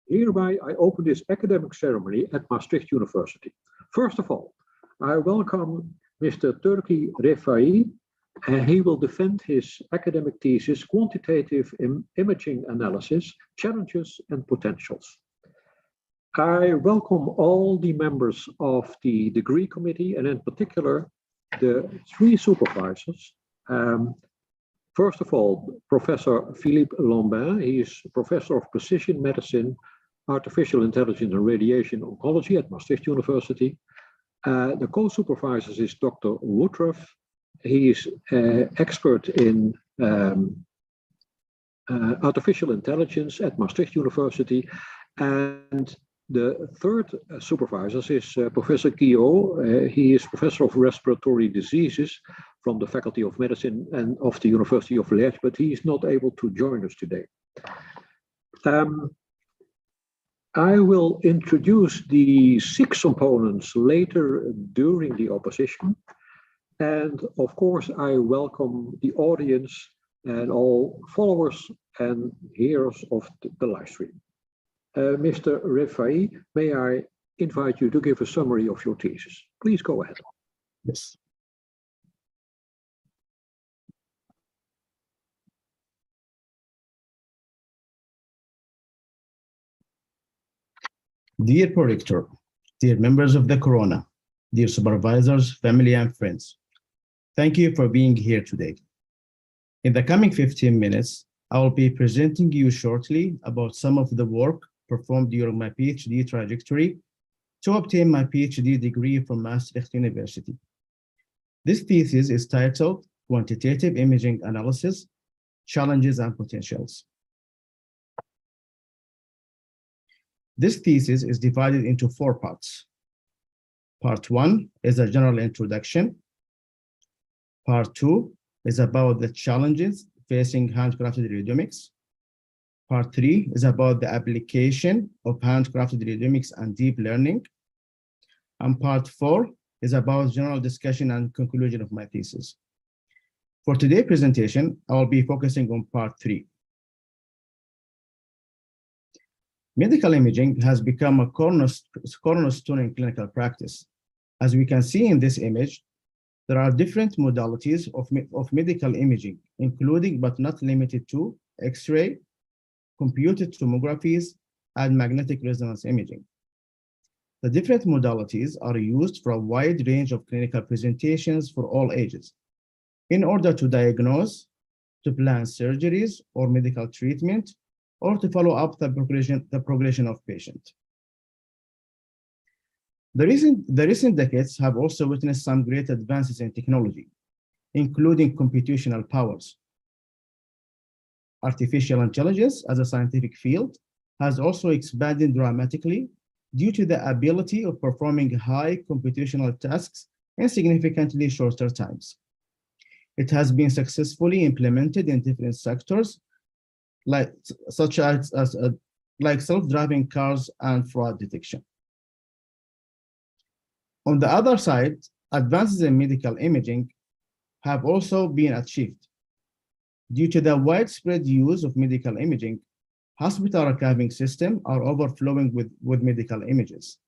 Hereby, I open this academic ceremony at Maastricht University. First of all, I welcome Mr. Turki Refaee, and he will defend his academic thesis, Quantitative Imaging Analysis, Challenges and Potentials. I welcome all the members of the degree committee, and in particular, the three supervisors. First of all, Professor Philippe Lambin. He is Professor of Precision Medicine, Artificial Intelligence and Radiation Oncology at Maastricht University. The co-supervisors is Dr. Woodruff. He is expert in artificial intelligence at Maastricht University. And the third supervisor is Professor Guillot. He is Professor of Respiratory Diseases from the Faculty of Medicine and of the University of Liège, but he is not able to join us today. I will introduce the 6 components later during the opposition. And of course, I welcome the audience and all followers and hearers of the live stream. Mr. Refaee, may I invite you to give a summary of your thesis? Please go ahead. Yes. Dear Prorector, dear members of the Corona, dear supervisors, family and friends, thank you for being here today. In the coming 15 minutes, I will be presenting you shortly about some of the work performed during my PhD trajectory to obtain my PhD degree from Maastricht University. This thesis is titled Quantitative Imaging Analysis, Challenges and Potentials. This thesis is divided into 4 parts. Part 1 is a general introduction. Part 2 is about the challenges facing handcrafted radiomics. Part 3 is about the application of handcrafted radiomics and deep learning. And part 4 is about general discussion and conclusion of my thesis. For today's presentation, I will be focusing on part 3. Medical imaging has become a cornerstone in clinical practice. As we can see in this image, there are different modalities of medical imaging, including but not limited to X-ray, computed tomographies, and magnetic resonance imaging. The different modalities are used for a wide range of clinical presentations for all ages in order to diagnose, to plan surgeries or medical treatment, or to follow up the progression of patient. The recent decades have also witnessed some great advances in technology, including computational powers. Artificial intelligence as a scientific field has also expanded dramatically due to the ability of performing high computational tasks in significantly shorter times. It has been successfully implemented in different sectors, such as self-driving cars and fraud detection. On the other side, advances in medical imaging have also been achieved. Due to the widespread use of medical imaging, hospital archiving systems are overflowing with medical images.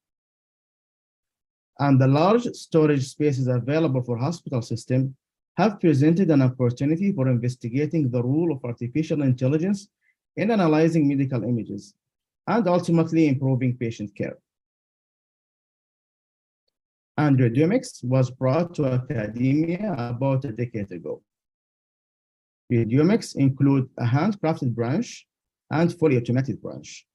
And the large storage spaces available for hospital systems have presented an opportunity for investigating the role of artificial intelligence in analyzing medical images and ultimately improving patient care. And radiomics was brought to academia about a decade ago. Radiomics include a handcrafted branch and fully automated branch.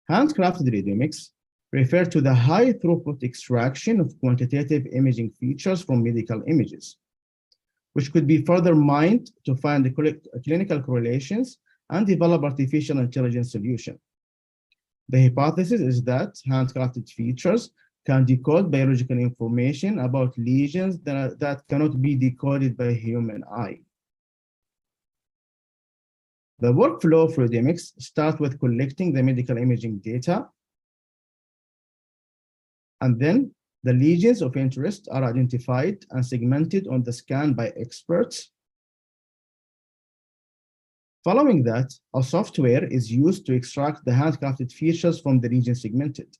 Handcrafted radiomics refer to the high throughput extraction of quantitative imaging features from medical images, which could be further mined to find the clinical correlations and develop artificial intelligence solution. The hypothesis is that handcrafted features can decode biological information about lesions that cannot be decoded by human eye. The workflow of radiomics starts with collecting the medical imaging data, and then the lesions of interest are identified and segmented on the scan by experts. Following that, a software is used to extract the handcrafted features from the region segmented.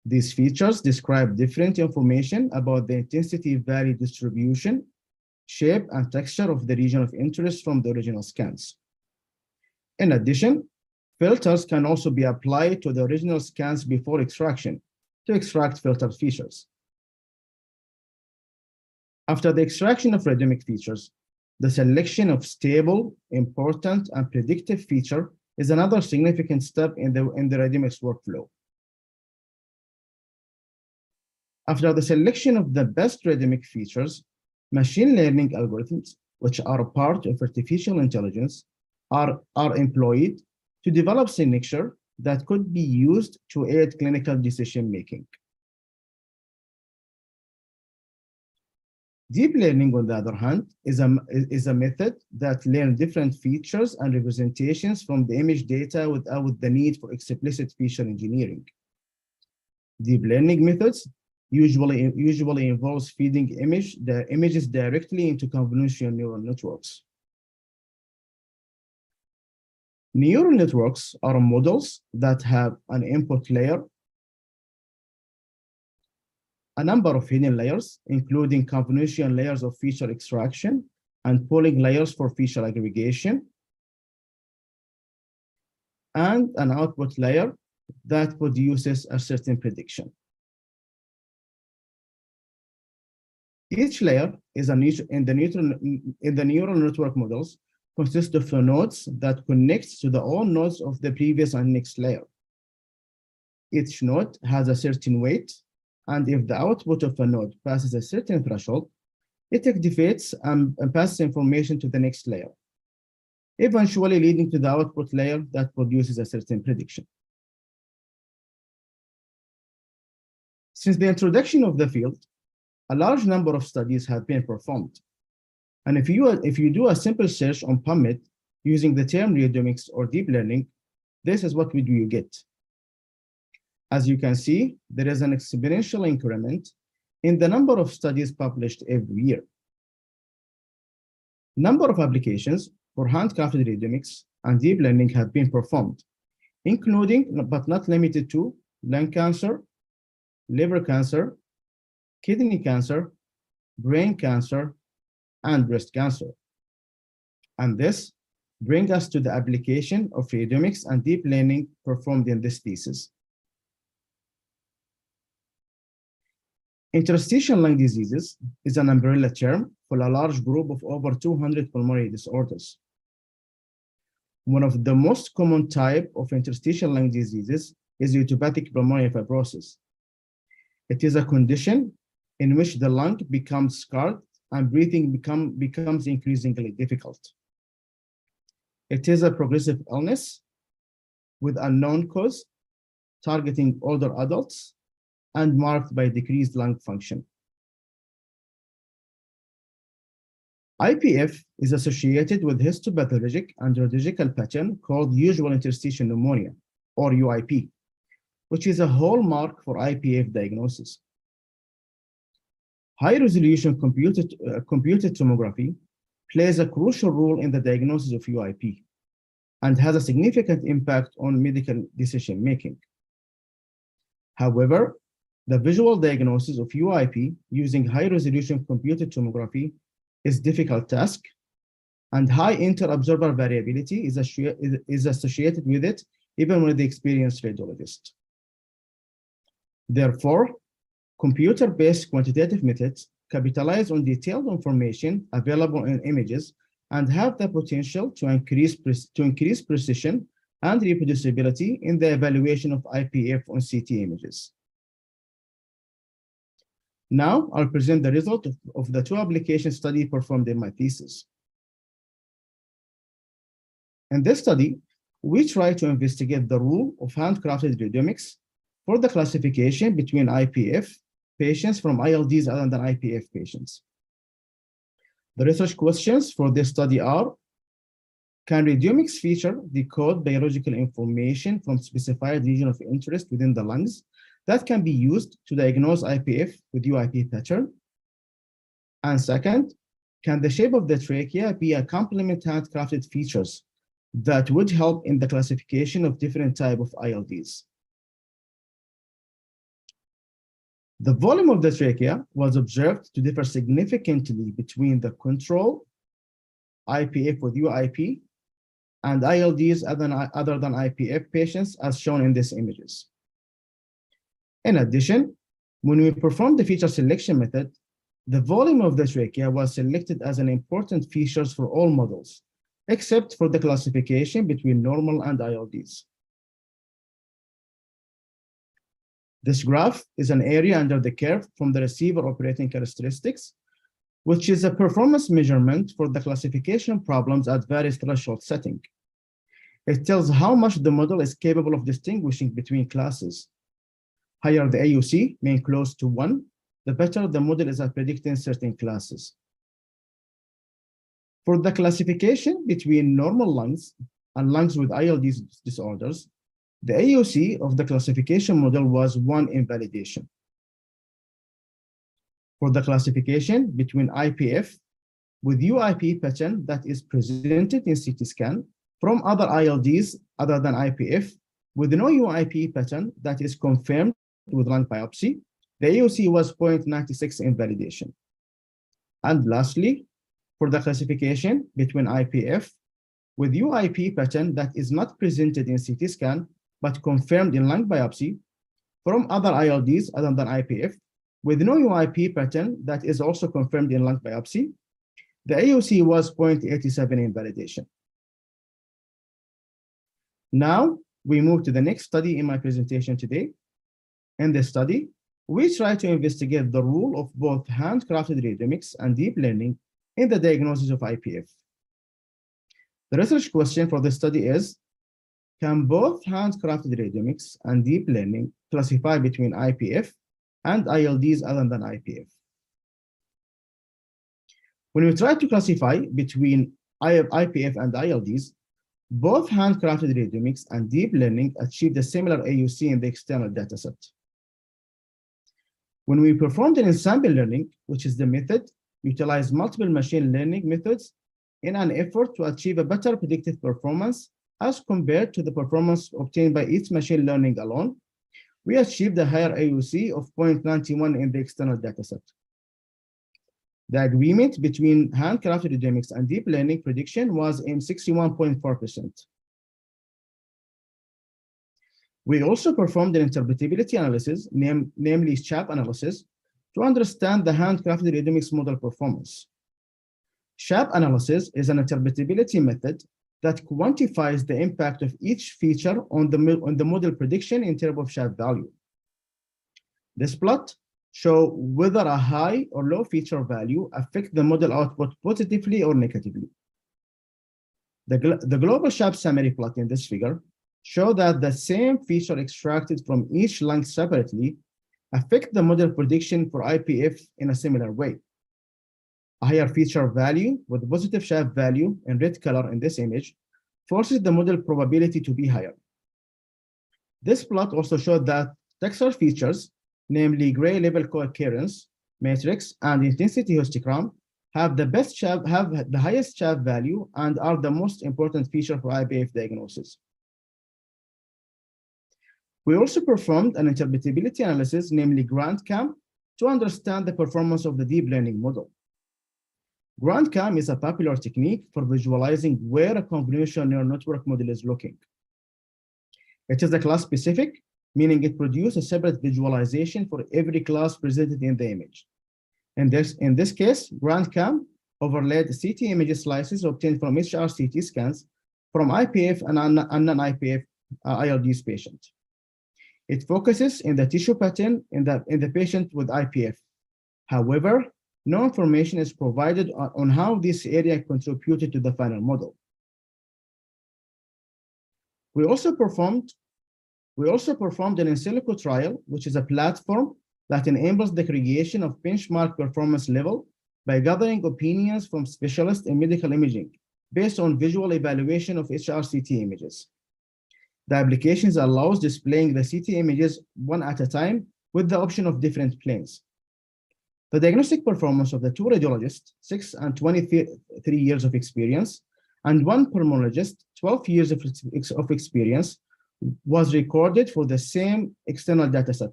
These features describe different information about the intensity value distribution, shape, and texture of the region of interest from the original scans. In addition, filters can also be applied to the original scans before extraction to extract filtered features. After the extraction of radiomic features, the selection of stable, important, and predictive feature is another significant step in the radiomics workflow. After the selection of the best radiomic features, machine learning algorithms, which are a part of artificial intelligence, are employed to develop signature that could be used to aid clinical decision-making. Deep learning, on the other hand, is a method that learns different features and representations from the image data without the need for explicit feature engineering. Deep learning methods usually involves feeding the images directly into convolutional neural networks. Neural networks are models that have an input layer, a number of hidden layers, including convolutional layers of feature extraction and pooling layers for feature aggregation, and an output layer that produces a certain prediction. Each layer is in the neural network models consists of nodes that connect to the all nodes of the previous and next layer. Each node has a certain weight, and if the output of a node passes a certain threshold, it activates and passes information to the next layer, eventually leading to the output layer that produces a certain prediction. Since the introduction of the field, a large number of studies have been performed. And if you do a simple search on PubMed using the term radiomics or deep learning, this is what you get. As you can see, there is an exponential increment in the number of studies published every year. Number of applications for handcrafted radiomics and deep learning have been performed, including but not limited to lung cancer, liver cancer, kidney cancer, brain cancer, and breast cancer. And this brings us to the application of radiomics and deep learning performed in this thesis. Interstitial lung diseases is an umbrella term for a large group of over 200 pulmonary disorders. One of the most common type of interstitial lung diseases is idiopathic pulmonary fibrosis. It is a condition in which the lung becomes scarred and breathing becomes increasingly difficult. It is a progressive illness with unknown cause, targeting older adults, and marked by decreased lung function. IPF is associated with histopathologic and radiological pattern called usual interstitial pneumonia, or UIP, which is a hallmark for IPF diagnosis. High-resolution computed tomography plays a crucial role in the diagnosis of UIP and has a significant impact on medical decision-making. However, the visual diagnosis of UIP using high-resolution computed tomography is a difficult task, and high inter-observer variability is associated with it, even with the experienced radiologist. Therefore, computer-based quantitative methods capitalize on detailed information available in images and have the potential to increase precision and reproducibility in the evaluation of IPF on CT images. Now, I'll present the result of the two application study performed in my thesis. In this study, we try to investigate the role of handcrafted radiomics for the classification between IPF patients from ILDs other than IPF patients. The research questions for this study are: can radiomics feature decode biological information from specified region of interest within the lungs that can be used to diagnose IPF with UIP pattern? And second, can the shape of the trachea be a complement handcrafted features that would help in the classification of different types of ILDs. The volume of the trachea was observed to differ significantly between the control, IPF with UIP, and ILDs other than IPF patients, as shown in these images. In addition, when we performed the feature selection method, the volume of the trachea was selected as an important feature for all models, except for the classification between normal and ILDs. This graph is an area under the curve from the receiver operating characteristics, which is a performance measurement for the classification problems at various threshold settings. It tells how much the model is capable of distinguishing between classes. Higher the AUC, mean close to 1, the better the model is at predicting certain classes. For the classification between normal lungs and lungs with ILD disorders, the AUC of the classification model was 1 invalidation. For the classification between IPF with UIP pattern that is presented in CT scan from other ILDs other than IPF with no UIP pattern that is confirmed with lung biopsy, the AUC was 0.96 invalidation. And lastly, for the classification between IPF with UIP pattern that is not presented in CT scan but confirmed in lung biopsy from other ILDs other than IPF with no UIP pattern that is also confirmed in lung biopsy, the AUC was 0.87 invalidation. Now we move to the next study in my presentation today. In this study, we try to investigate the role of both handcrafted radiomics and deep learning in the diagnosis of IPF. The research question for this study is, can both handcrafted radiomics and deep learning classify between IPF and ILDs other than IPF? When we try to classify between IPF and ILDs, both handcrafted radiomics and deep learning achieved a similar AUC in the external dataset. When we performed an ensemble learning, which is the method, utilized multiple machine learning methods in an effort to achieve a better predictive performance as compared to the performance obtained by each machine learning alone, we achieved a higher AUC of 0.91 in the external dataset. The agreement between handcrafted radiomics and deep learning prediction was in 61.4%. We also performed an interpretability analysis, namely SHAP analysis, to understand the handcrafted radiomics model performance. SHAP analysis is an interpretability method that quantifies the impact of each feature on the model prediction in terms of SHAP value. This plot shows whether a high or low feature value affect the model output positively or negatively. The global SHAP summary plot in this figure show that the same feature extracted from each lung separately affect the model prediction for IPF in a similar way. A higher feature value with positive SHAP value in red color in this image forces the model probability to be higher. This plot also showed that texture features, namely gray level co-occurrence, matrix, and intensity histogram, have the highest SHAP value and are the most important feature for IPF diagnosis. We also performed an interpretability analysis, namely GrandCam, to understand the performance of the deep learning model. GrandCam is a popular technique for visualizing where a convolutional neural network model is looking. It is a class specific, meaning it produces a separate visualization for every class presented in the image. In this case, GrandCam overlaid CT image slices obtained from HRCT scans from IPF and non-IPF ILDs patient. It focuses in the tissue pattern in the patient with IPF. However, no information is provided on how this area contributed to the final model. We also performed an in silico trial, which is a platform that enables the creation of benchmark performance level by gathering opinions from specialists in medical imaging based on visual evaluation of HRCT images. The applications allows displaying the CT images one at a time with the option of different planes. The diagnostic performance of the two radiologists, 6 and 23 years of experience, and one pulmonologist, 12 years of experience was recorded for the same external dataset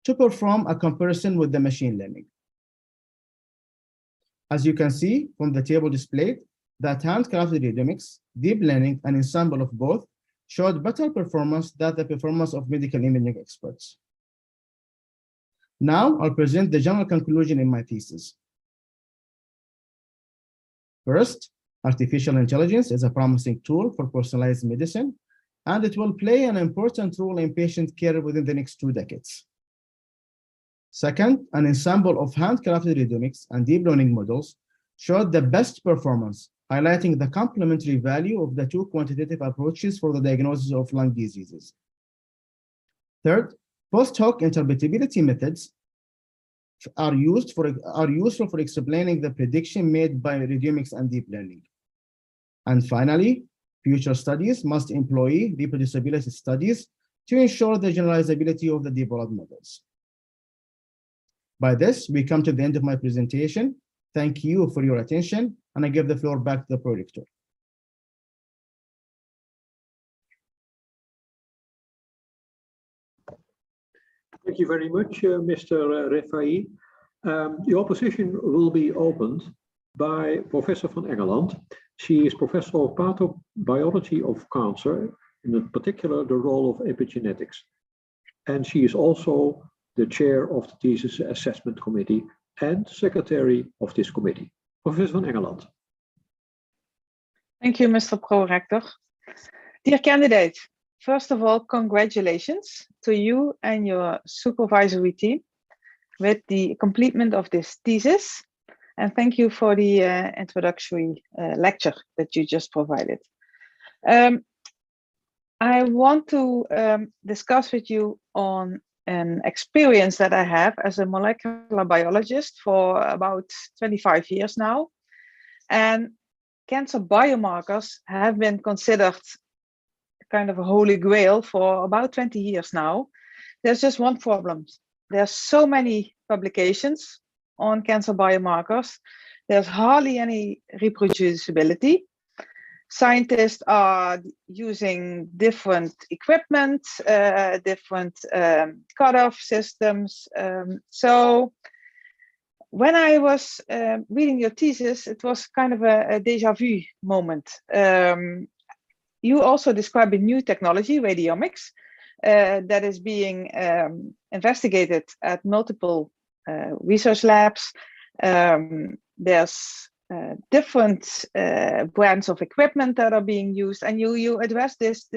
to perform a comparison with the machine learning. As you can see from the table displayed, that handcrafted radiomics, deep learning, and ensemble of both showed better performance than the performance of medical imaging experts. Now, I'll present the general conclusion in my thesis. First, artificial intelligence is a promising tool for personalized medicine, and it will play an important role in patient care within the next 2 decades. Second, an ensemble of handcrafted radiomics and deep learning models showed the best performance, highlighting the complementary value of the 2 quantitative approaches for the diagnosis of lung diseases. Third, post-hoc interpretability methods are useful for explaining the prediction made by radiomics and deep learning. And finally, future studies must employ reproducibility studies to ensure the generalizability of the developed models. By this, we come to the end of my presentation. Thank you for your attention, and I give the floor back to the projector. Thank you very much, Mr. Refaee. Your position will be opened by Professor van Engeland. She is Professor of Pathobiology of Cancer, in particular the role of epigenetics. And she is also the chair of the Thesis Assessment Committee and secretary of this committee. Professor van Engeland. Thank you, Mr. Prorector. Dear candidate, first of all, congratulations to you and your supervisory team with the completion of this thesis. And thank you for the introductory lecture that you just provided. I want to discuss with you on an experience that I have as a molecular biologist for about 25 years now. And cancer biomarkers have been considered kind of a holy grail for about 20 years now. There's just one problem. There's so many publications on cancer biomarkers. There's hardly any reproducibility. Scientists are using different equipment, different cutoff systems. So when I was reading your thesis, it was kind of a déjà vu moment. You also describe a new technology, radiomics, that is being investigated at multiple research labs. There's different brands of equipment that are being used, and you address this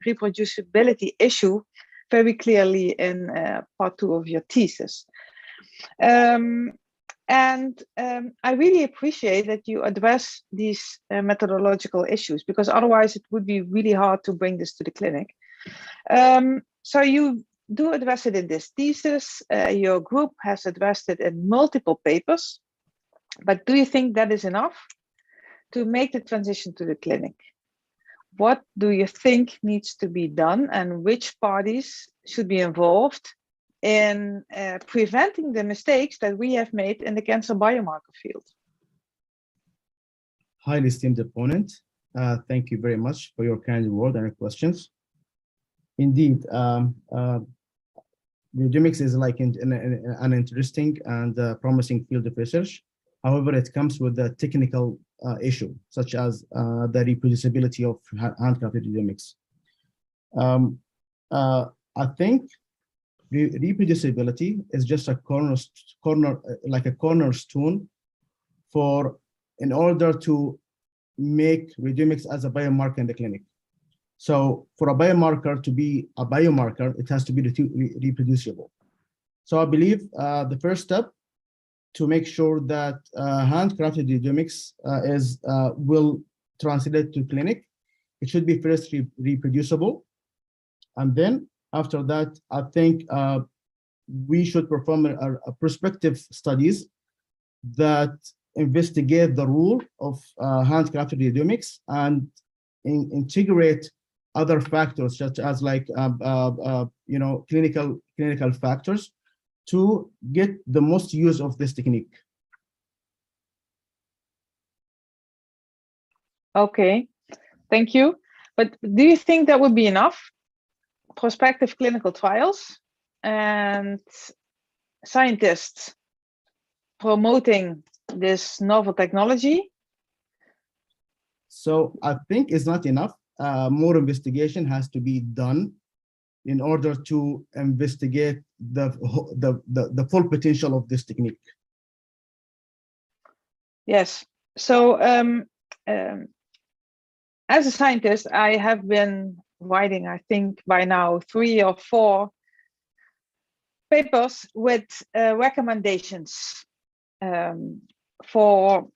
reproducibility issue very clearly in part 2 of your thesis. I really appreciate that you address these methodological issues, because otherwise it would be really hard to bring this to the clinic. So you do address it in this thesis. Your group has addressed it in multiple papers. But do you think that is enough to make the transition to the clinic? What do you think needs to be done, and which parties should be involved in preventing the mistakes that we have made in the cancer biomarker field? Highly esteemed opponent, thank you very much for your kind word and your questions. Indeed, radiomics is like an interesting and promising field of research. However, it comes with a technical issue, such as the reproducibility of handcrafted radiomics. I think reproducibility is just a cornerstone in order to make radiomics as a biomarker in the clinic. So for a biomarker to be a biomarker, it has to be reproducible. So I believe the first step to make sure that handcrafted radiomics will translate to clinic, it should be first reproducible. And then after that, I think we should perform a prospective studies that investigate the role of handcrafted radiomics and integrate other factors, such as like clinical factors, to get the most use of this technique. Okay, thank you. But do you think that would be enough? Prospective clinical trials and scientists promoting this novel technology? So I think it's not enough. More investigation has to be done in order to investigate the full potential of this technique. Yes. So as a scientist, I have been writing, I think by now, 3 or 4 papers with recommendations for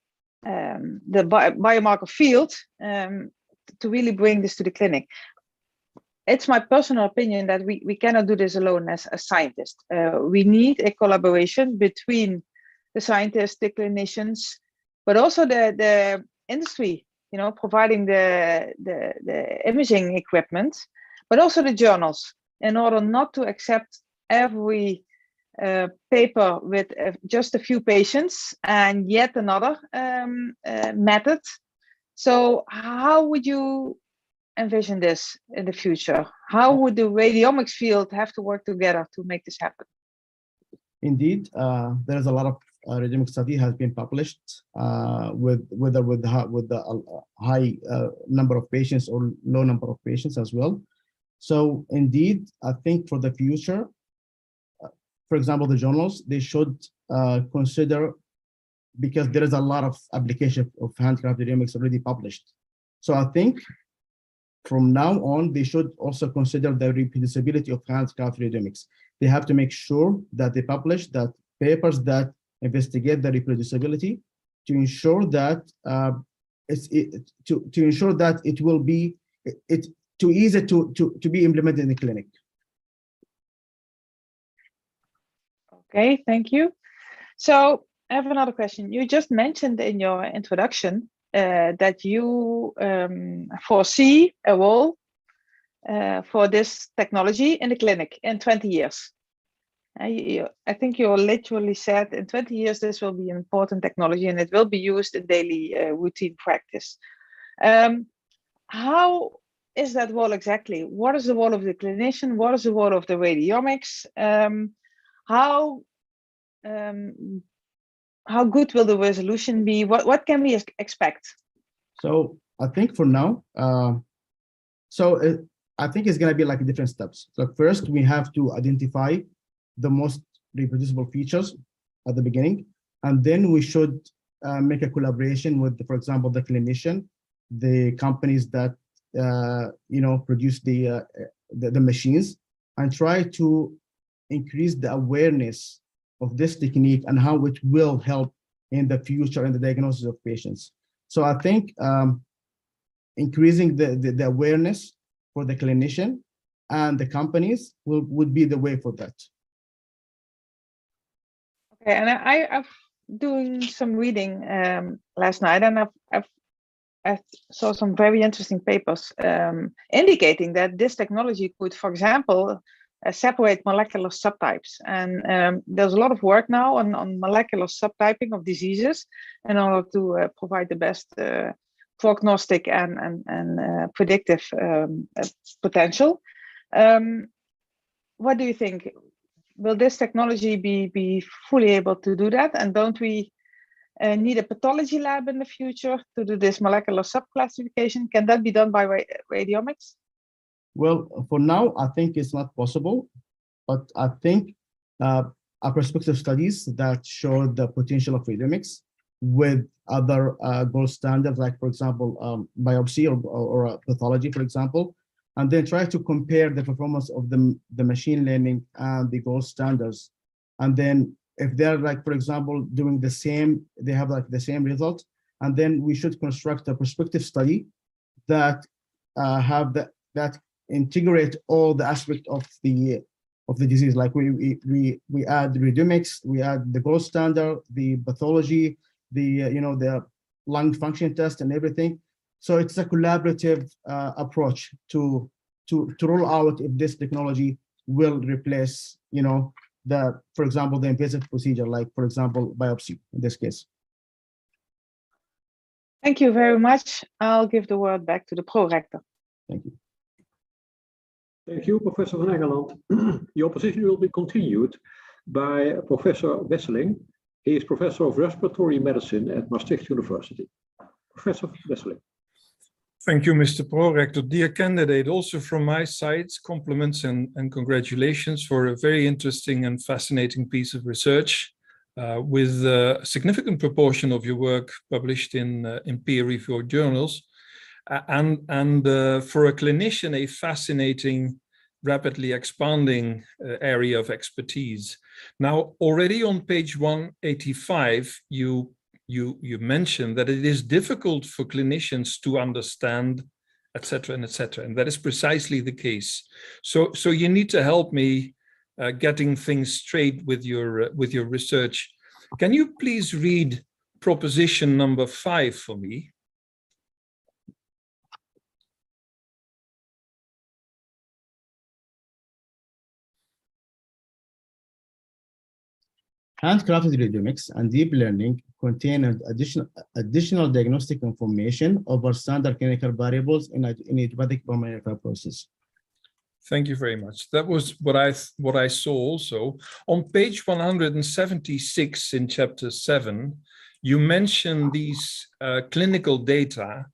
the biomarker field to really bring this to the clinic. It's my personal opinion that we cannot do this alone as a scientist. We need a collaboration between the scientists, the clinicians, but also the industry, you know, providing the imaging equipment, but also the journals, in order not to accept every paper with just a few patients and yet another method. So how would you envision this in the future? How would the radiomics field have to work together to make this happen? Indeed, there is a lot of radiomic study has been published with the high number of patients or low number of patients as well. So indeed, I think for the future, for example, the journals, they should consider, because there is a lot of application of handcrafted radiomics already published. So I think from now on, they should also consider the reproducibility of handcrafted radiomics. They have to make sure that they publish that papers that investigate the reproducibility to ensure that to ensure that it will be too easy to be implemented in the clinic. Okay, thank you. So I have another question. You just mentioned in your introduction that you foresee a role for this technology in the clinic in 20 years. I think you literally said in 20 years this will be an important technology and it will be used in daily routine practice. How is that role exactly? What is the role of the clinician? What is the role of the radiomics? How good will the resolution be? What can we expect? So I think for now, I think it's going to be like different steps. So first, we have to identify the most reproducible features at the beginning, and then we should make a collaboration with, for example, the clinician, the companies that produce the machines, and try to increase the awareness of this technique and how it will help in the future in the diagnosis of patients. So I think increasing the awareness for the clinician and the companies would be the way for that. Okay, and I've doing some reading last night, and I saw some very interesting papers indicating that this technology could, for example, separate molecular subtypes. And there's a lot of work now on molecular subtyping of diseases in order to provide the best prognostic and predictive potential. What do you think? Will this technology be fully able to do that? And don't we need a pathology lab in the future to do this molecular subclassification? Can that be done by radiomics? Well, for now, I think it's not possible, but I think our prospective studies that show the potential of radiomics with other gold standards, like, for example, biopsy or pathology, for example, and then try to compare the performance of the machine learning and the gold standards. And then if they're, like, for example, doing the same, they have like the same result, and then we should construct a prospective study that have that integrate all the aspects of the disease. Like we add radiomics, we add the gold standard, the pathology, the lung function test and everything. So it's a collaborative approach to roll out if this technology will replace, for example, the invasive procedure, like, for example, biopsy in this case. Thank you very much. I'll give the word back to the pro-rector. Thank you. Thank you, Professor van Engeland. Your position will be continued by Professor Wesseling. He is Professor of Respiratory Medicine at Maastricht University. Professor Wesseling. Thank you, Mr. Prorector. Dear candidate, also from my side, compliments and congratulations for a very interesting and fascinating piece of research with a significant proportion of your work published in peer-reviewed journals. And for a clinician, a fascinating, rapidly expanding area of expertise. Now, already on page 185, you mentioned that it is difficult for clinicians to understand, etc., and that is precisely the case. So you need to help me getting things straight with your research. Can you please read proposition number 5 for me? Handcrafted radiomics and deep learning contain additional diagnostic information over standard clinical variables in idiopathic pulmonary fibrosis. Thank you very much. That was what I saw also. On page 176 in chapter 7, you mention these clinical data,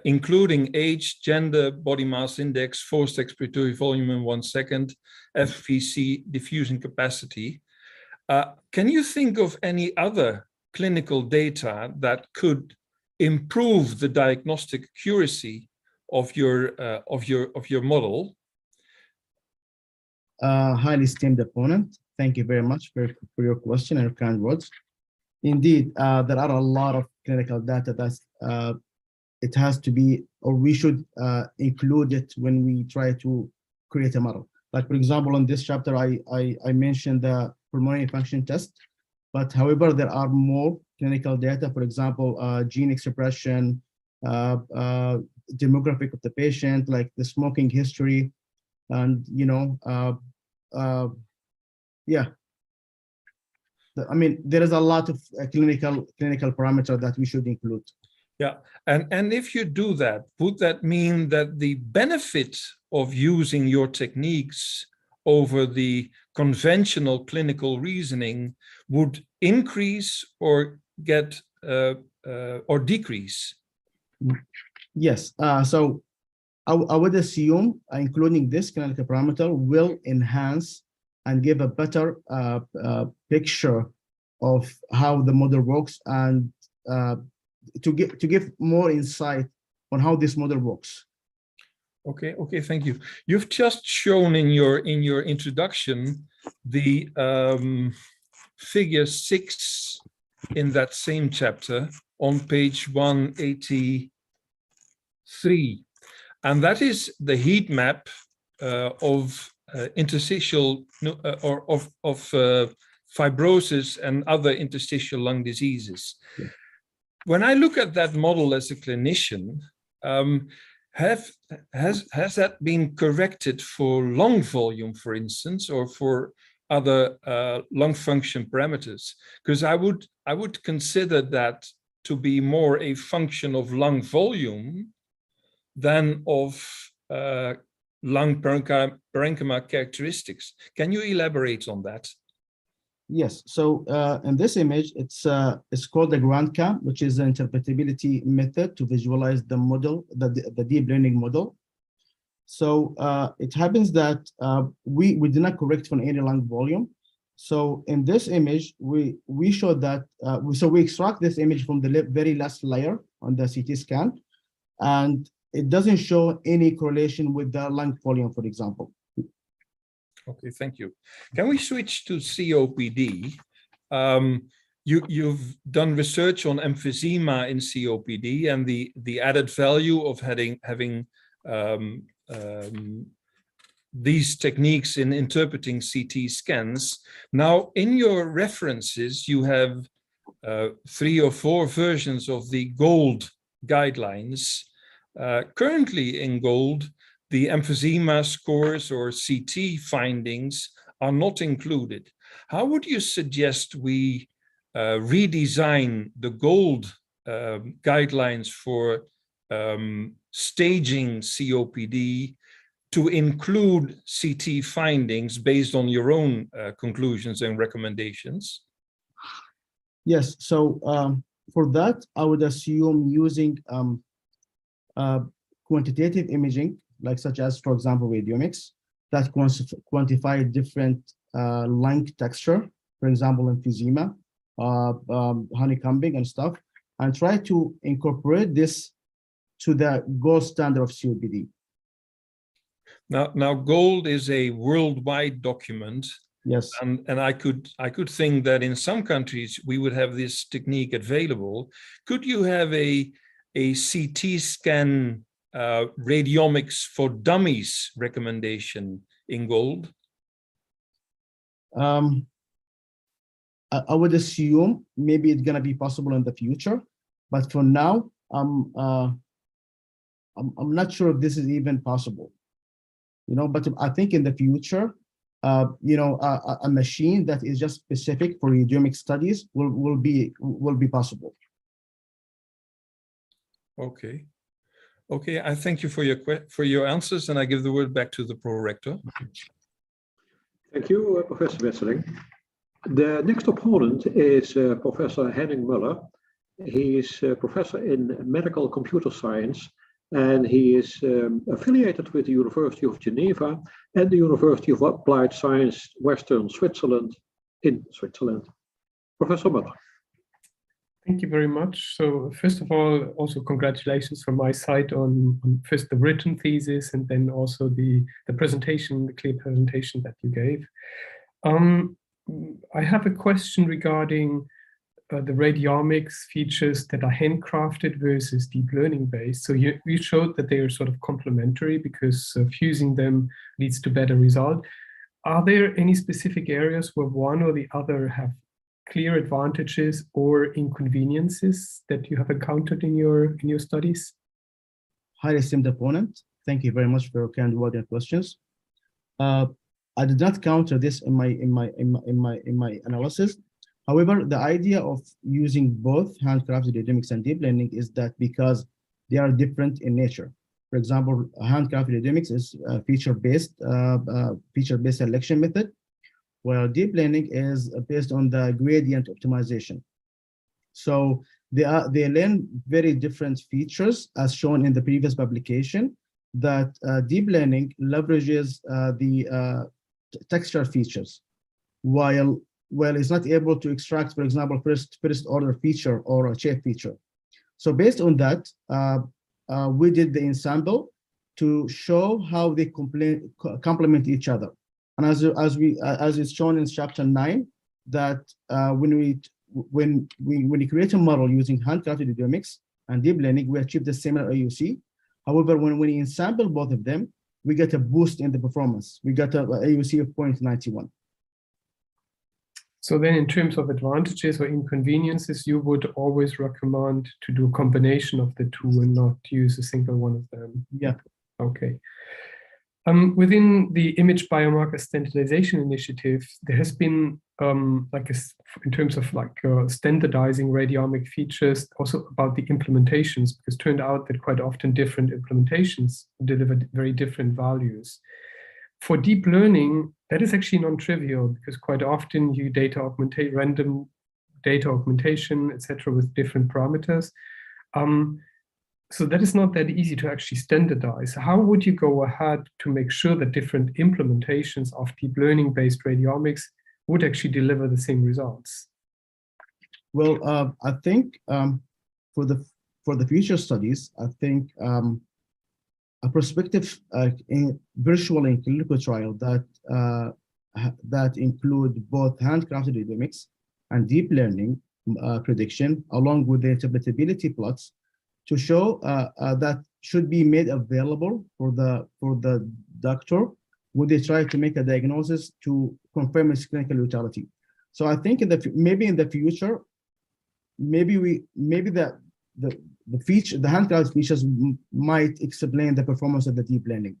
including age, gender, body mass index, forced expiratory volume in 1 second, FVC, diffusion capacity. Can you think of any other clinical data that could improve the diagnostic accuracy of your model? Highly esteemed opponent, thank you very much for your question and your kind words. Indeed, there are a lot of clinical data that it has to be, or we should include it when we try to create a model. Like, for example, in this chapter, I mentioned the pulmonary function test, but however, there are more clinical data, for example, gene expression, demographic of the patient, like the smoking history, and, you know, yeah. I mean, there is a lot of clinical parameters that we should include. Yeah, and if you do that, would that mean that the benefit of using your techniques over the conventional clinical reasoning would increase or get or decrease? Yes. So I would assume including this clinical parameter will enhance and give a better picture of how the model works, and to give more insight on how this model works. Okay, thank you. You've just shown in your introduction the figure 6 in that same chapter on page 183, and that is the heat map of interstitial or of fibrosis and other interstitial lung diseases. Yeah. When I look at that model as a clinician, has that been corrected for lung volume, for instance, or for other lung function parameters? Because I would consider that to be more a function of lung volume than of lung parenchyma characteristics. Can you elaborate on that? Yes. So in this image, it's called the GrandCam, which is an interpretability method to visualize the model, the deep learning model. So it happens that we did not correct for any lung volume. So in this image, we show that we extract this image from the very last layer on the CT scan, and it doesn't show any correlation with the lung volume, for example. Okay, thank you. Can we switch to COPD? You've done research on emphysema in COPD and the added value of having these techniques in interpreting CT scans. Now, in your references, you have 3 or 4 versions of the GOLD guidelines. Currently in GOLD, the emphysema scores or CT findings are not included. How would you suggest we redesign the GOLD guidelines for staging COPD to include CT findings based on your own conclusions and recommendations? Yes, so for that, I would assume using quantitative imaging, like such as, for example, radiomics, that quantify different lung texture, for example, emphysema, honeycombing and stuff, and try to incorporate this to the gold standard of COPD. Now, GOLD is a worldwide document. Yes. And I could think that in some countries we would have this technique available. Could you have a CT scan radiomics for dummies recommendation in GOLD? I would assume maybe it's gonna be possible in the future, but for now, I'm not sure if this is even possible. You know, but I think in the future, you know, a machine that is just specific for radiomic studies will be possible. Okay. Okay, I thank you for your answers, and I give the word back to the pro-rector. Thank you, Professor Wesseling. The next opponent is Professor Henning Muller. He is a professor in medical computer science, and he is affiliated with the University of Geneva and the University of Applied Science, Western Switzerland, in Switzerland. Professor Muller. Thank you very much. So first of all, also congratulations from my side on first the written thesis and then also the presentation, the clear presentation that you gave. I have a question regarding the radiomics features that are handcrafted versus deep learning based. So you showed that they are sort of complementary because fusing them leads to better result. Are there any specific areas where one or the other have clear advantages or inconveniences that you have encountered in your studies? Highly esteemed opponent, thank you very much for your kind word and questions. I did not counter this in my analysis. However, the idea of using both handcrafted radiomics and deep learning is that because they are different in nature. For example, handcrafted radiomics is a feature-based selection method, while deep learning is based on the gradient optimization. So they learn very different features, as shown in the previous publication, that deep learning leverages the texture features, while it's not able to extract, for example, first order feature or a shape feature. So based on that, we did the ensemble to show how they complement each other. And as is shown in chapter 9, that when we create a model using handcrafted radiomics and deep learning, we achieve the similar AUC. However, when we ensemble both of them, we get a boost in the performance. We got a AUC of 0.91. So then in terms of advantages or inconveniences, you would always recommend to do a combination of the two and not use a single one of them? Yeah. Okay. Within the image biomarker standardization initiative, there has been in terms of standardizing radiomic features, also about the implementations, because it turned out that quite often different implementations deliver very different values. For deep learning, that is actually non-trivial because quite often you random data augmentation, etc., with different parameters. So that is not that easy to actually standardize. How would you go ahead to make sure that different implementations of deep learning-based radiomics would actually deliver the same results? Well, I think for the future studies, I think a prospective virtual and clinical trial that include both handcrafted radiomics and deep learning prediction, along with the interpretability plots, to show that should be made available for the doctor when they try to make a diagnosis to confirm its clinical utility. So I think maybe in the future, maybe the handcrafted features might explain the performance of the deep learning.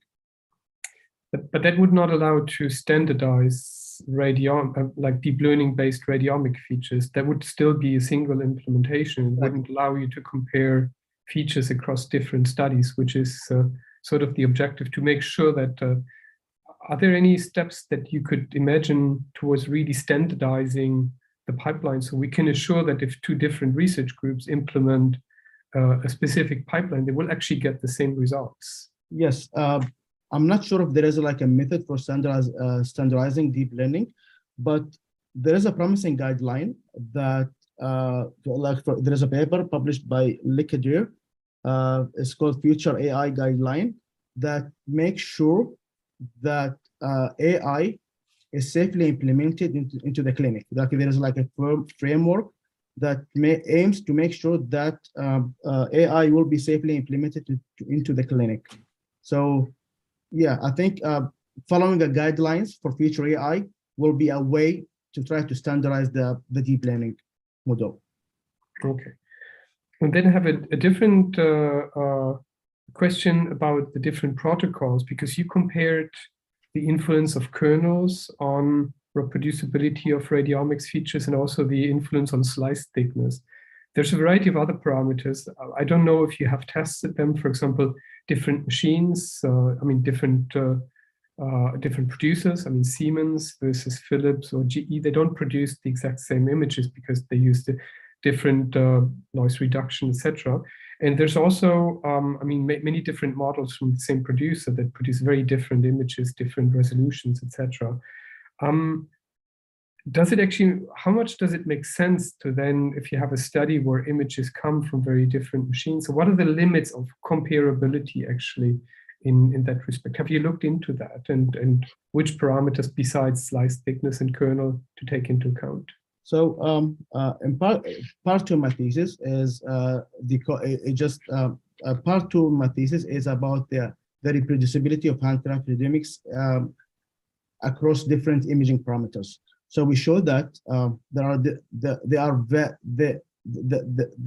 But that would not allow to standardize like deep learning-based radiomic features. That would still be a single implementation. It wouldn't allow you to compare features across different studies, which is sort of the objective, to make sure that are there any steps that you could imagine towards really standardizing the pipeline, so we can assure that if two different research groups implement a specific pipeline, they will actually get the same results? Yes, I'm not sure if there is like a method for standardizing deep learning, but there is a promising guideline that there is a paper published by Lekadir. It's called Future AI Guideline, that makes sure that AI is safely implemented into the clinic. Like there is like a firm framework that aims to make sure that AI will be safely implemented into the clinic. So yeah, I think following the guidelines for future AI will be a way to try to standardize the deep learning model. Okay. And then I have a different question about the different protocols, because you compared the influence of kernels on reproducibility of radiomics features and also the influence on slice thickness. There's a variety of other parameters. I don't know if you have tested them, for example, different machines, different producers, Siemens versus Philips or GE, they don't produce the exact same images because they use the different noise reduction, etc. And there's also, many different models from the same producer that produce very different images, different resolutions, etc. Does it actually, how much does it make sense to then, if you have a study where images come from very different machines, so what are the limits of comparability actually in that respect? Have you looked into that, and which parameters besides slice thickness and kernel to take into account? So in part two of my thesis is part two of my thesis is about the reproducibility of handcraft radiomics across different imaging parameters. So we show that the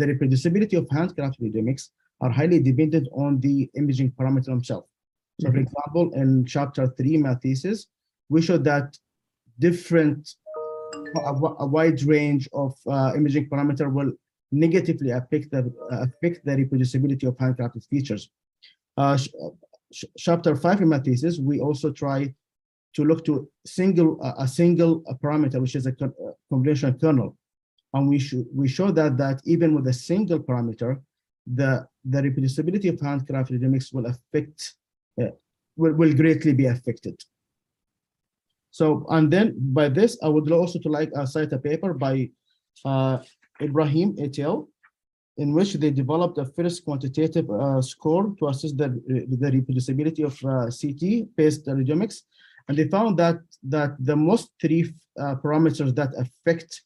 reproducibility of handcraft radiomics are highly dependent on the imaging parameter themselves. So for example, in chapter 3 of my thesis, we showed that a wide range of imaging parameter will negatively affect the reproducibility of handcrafted features. Chapter 5 in my thesis, we also try to look to a single parameter, which is a convolutional kernel, and we show that even with a single parameter, the reproducibility of handcrafted radiomics will greatly be affected. So, and then by this, I would also cite a paper by Ibrahim et al., in which they developed a first quantitative score to assess the reproducibility of CT-based radiomics, and they found that the most three parameters that affect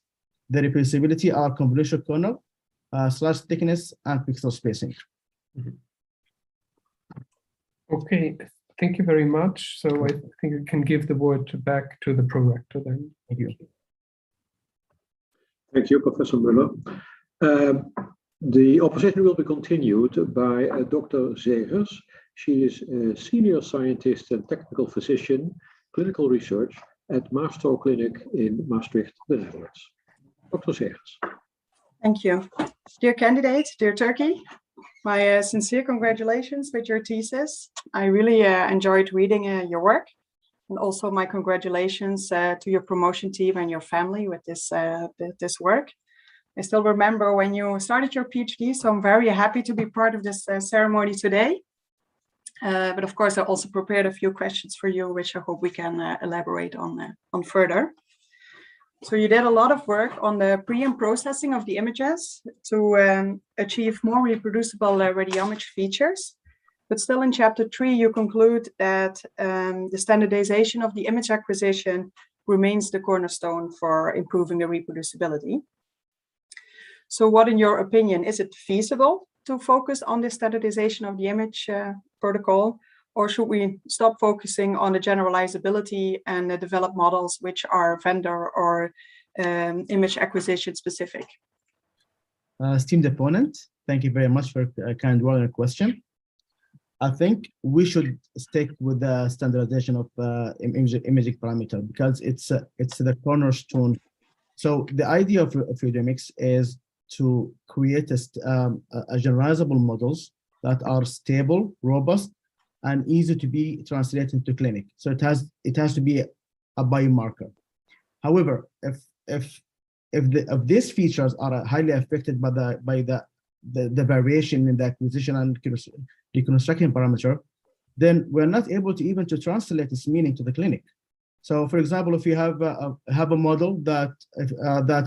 the reproducibility are convolutional kernel, slice thickness, and pixel spacing. Okay. Thank you very much. So I think I can give the word back to the prorector then. Thank you. Thank you, Professor Müller. The opposition will be continued by Dr. Zegers. She is a senior scientist and technical physician, clinical research at Maastricht Clinic in Maastricht, the Netherlands. Dr. Zegers. Thank you. Dear candidates, dear Turkey, my sincere congratulations with your thesis. I really enjoyed reading your work, and also my congratulations to your promotion team and your family with this work. I still remember when you started your PhD, so I'm very happy to be part of this ceremony today. But of course, I also prepared a few questions for you, which I hope we can elaborate on further. So you did a lot of work on the pre and processing of the images to achieve more reproducible radiomic features. But still in chapter 3, you conclude that the standardization of the image acquisition remains the cornerstone for improving the reproducibility. So what, in your opinion, is it feasible to focus on the standardization of the image protocol? Or should we stop focusing on the generalizability and develop models which are vendor or image acquisition specific? Esteemed opponent, thank you very much for a kind word and question. I think we should stick with the standardization of imaging parameter because it's the cornerstone. So the idea of radiomics is to create a generalizable models that are stable, robust, and easy to be translated into clinic. So it has to be a biomarker. However, if these features are highly affected by the variation in the acquisition and reconstruction parameter, then we're not able to even to translate this meaning to the clinic. So, for example, if you have a model that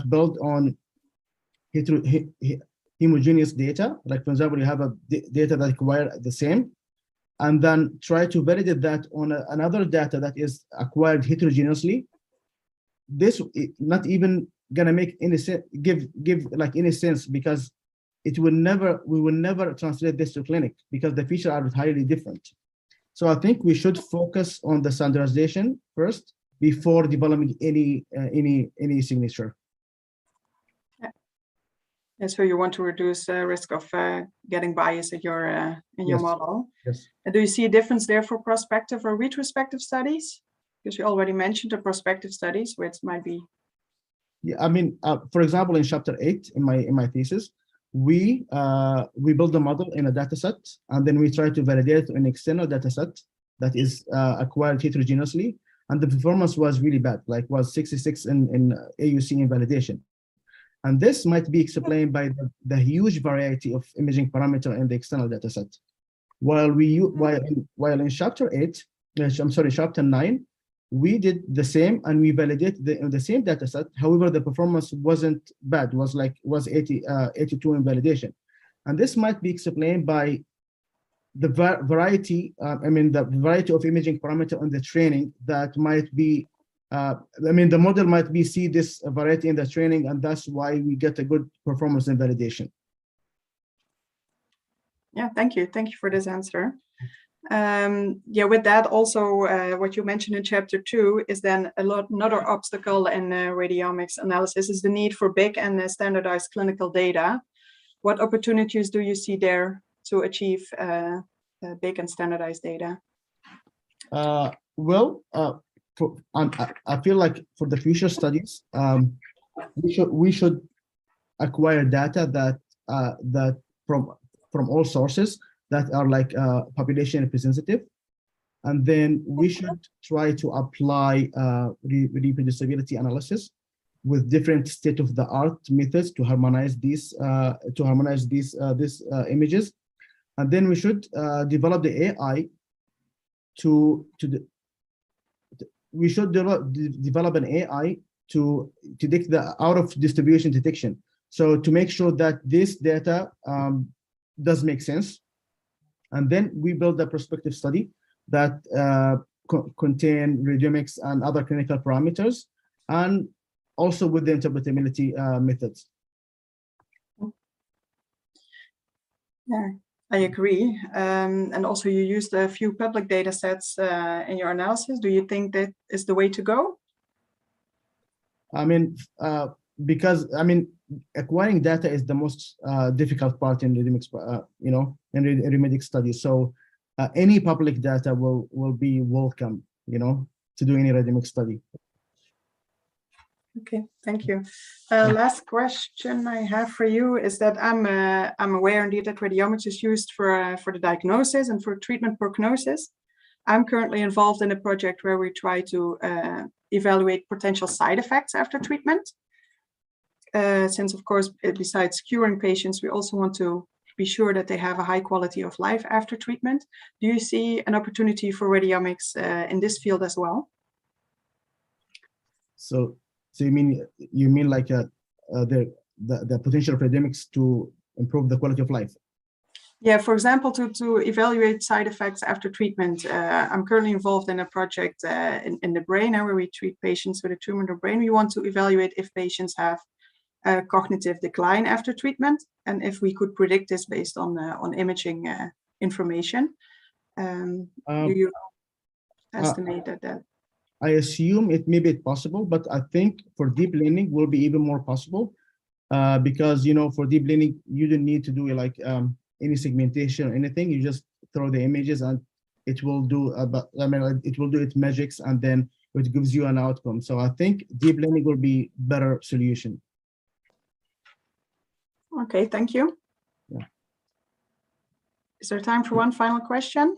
built on homogeneous data, like for example, you have a data that require the same, and then try to validate that on another data that is acquired heterogeneously, this is not even gonna make any sense, give like any sense, because we will never translate this to clinic because the features are highly different. So I think we should focus on the standardization first before developing any signature. Yeah, so you want to reduce the risk of getting bias in your model. Yes. And do you see a difference there for prospective or retrospective studies? Because you already mentioned the prospective studies, which might be. Yeah, I mean, for example, in chapter 8 in my thesis, we build a model in a data set, and then we try to validate an external data set that is acquired heterogeneously, and the performance was really bad, like was 66 in AUC in validation. And this might be explained by the huge variety of imaging parameter in the external data set. While in chapter 8, chapter 9, we did the same and we validated the same data set. However, the performance wasn't bad, was 82 in validation. And this might be explained by the variety, the variety of imaging parameter on the training that might be, the model might be see this variety in the training, and that's why we get a good performance in validation. Yeah, thank you. Thank you for this answer. Yeah, with that also, what you mentioned in chapter 2 is then another obstacle in radiomics analysis is the need for big and standardized clinical data. What opportunities do you see there to achieve big and standardized data? I feel like for the future studies, we should acquire data that from all sources that are like population representative, and then we should try to apply reproducibility analysis with different state-of-the-art methods to harmonize these images, and then we should develop the AI we should develop an AI to detect the out of distribution detection. So to make sure that this data does make sense. And then we build a prospective study that contain radiomics and other clinical parameters, and also with the interpretability methods. Yeah, I agree. And also you used a few public data sets in your analysis. Do you think that is the way to go? I mean, because acquiring data is the most difficult part in radiomics, in radiomics studies. So any public data will be welcome, to do any radiomics study. Okay, thank you. Last question I have for you is that I'm aware indeed that radiomics is used for the diagnosis and for treatment prognosis. I'm currently involved in a project where we try to evaluate potential side effects after treatment. Since, of course, besides curing patients, we also want to be sure that they have a high quality of life after treatment. Do you see an opportunity for radiomics in this field as well? So you mean like the potential of radiomics to improve the quality of life? Yeah, for example, to evaluate side effects after treatment. I'm currently involved in a project in the brain where we treat patients with a tumor in the brain. We want to evaluate if patients have cognitive decline after treatment, and if we could predict this based on imaging information. Do you estimate that? I assume it may be possible, but I think for deep learning will be even more possible because for deep learning you don't need to do like any segmentation or anything. You just throw the images and it will do it will do its magics, and then it gives you an outcome. So I think deep learning will be better solution. Okay, thank you. Yeah. Is there time for one final question?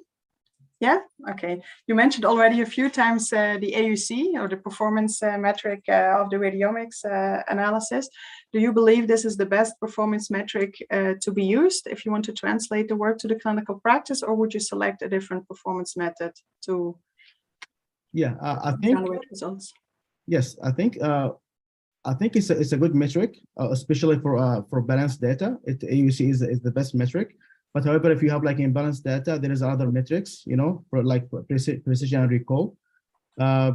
Yeah, okay. You mentioned already a few times the AUC, or the performance metric of the radiomics analysis. Do you believe this is the best performance metric to be used if you want to translate the work to the clinical practice, or would you select a different performance method to I think evaluate results? yes. I think it's a good metric, especially for balanced data. AUC is the best metric. But however, if you have like imbalanced data, there is other metrics, you know, for like precision and recall. I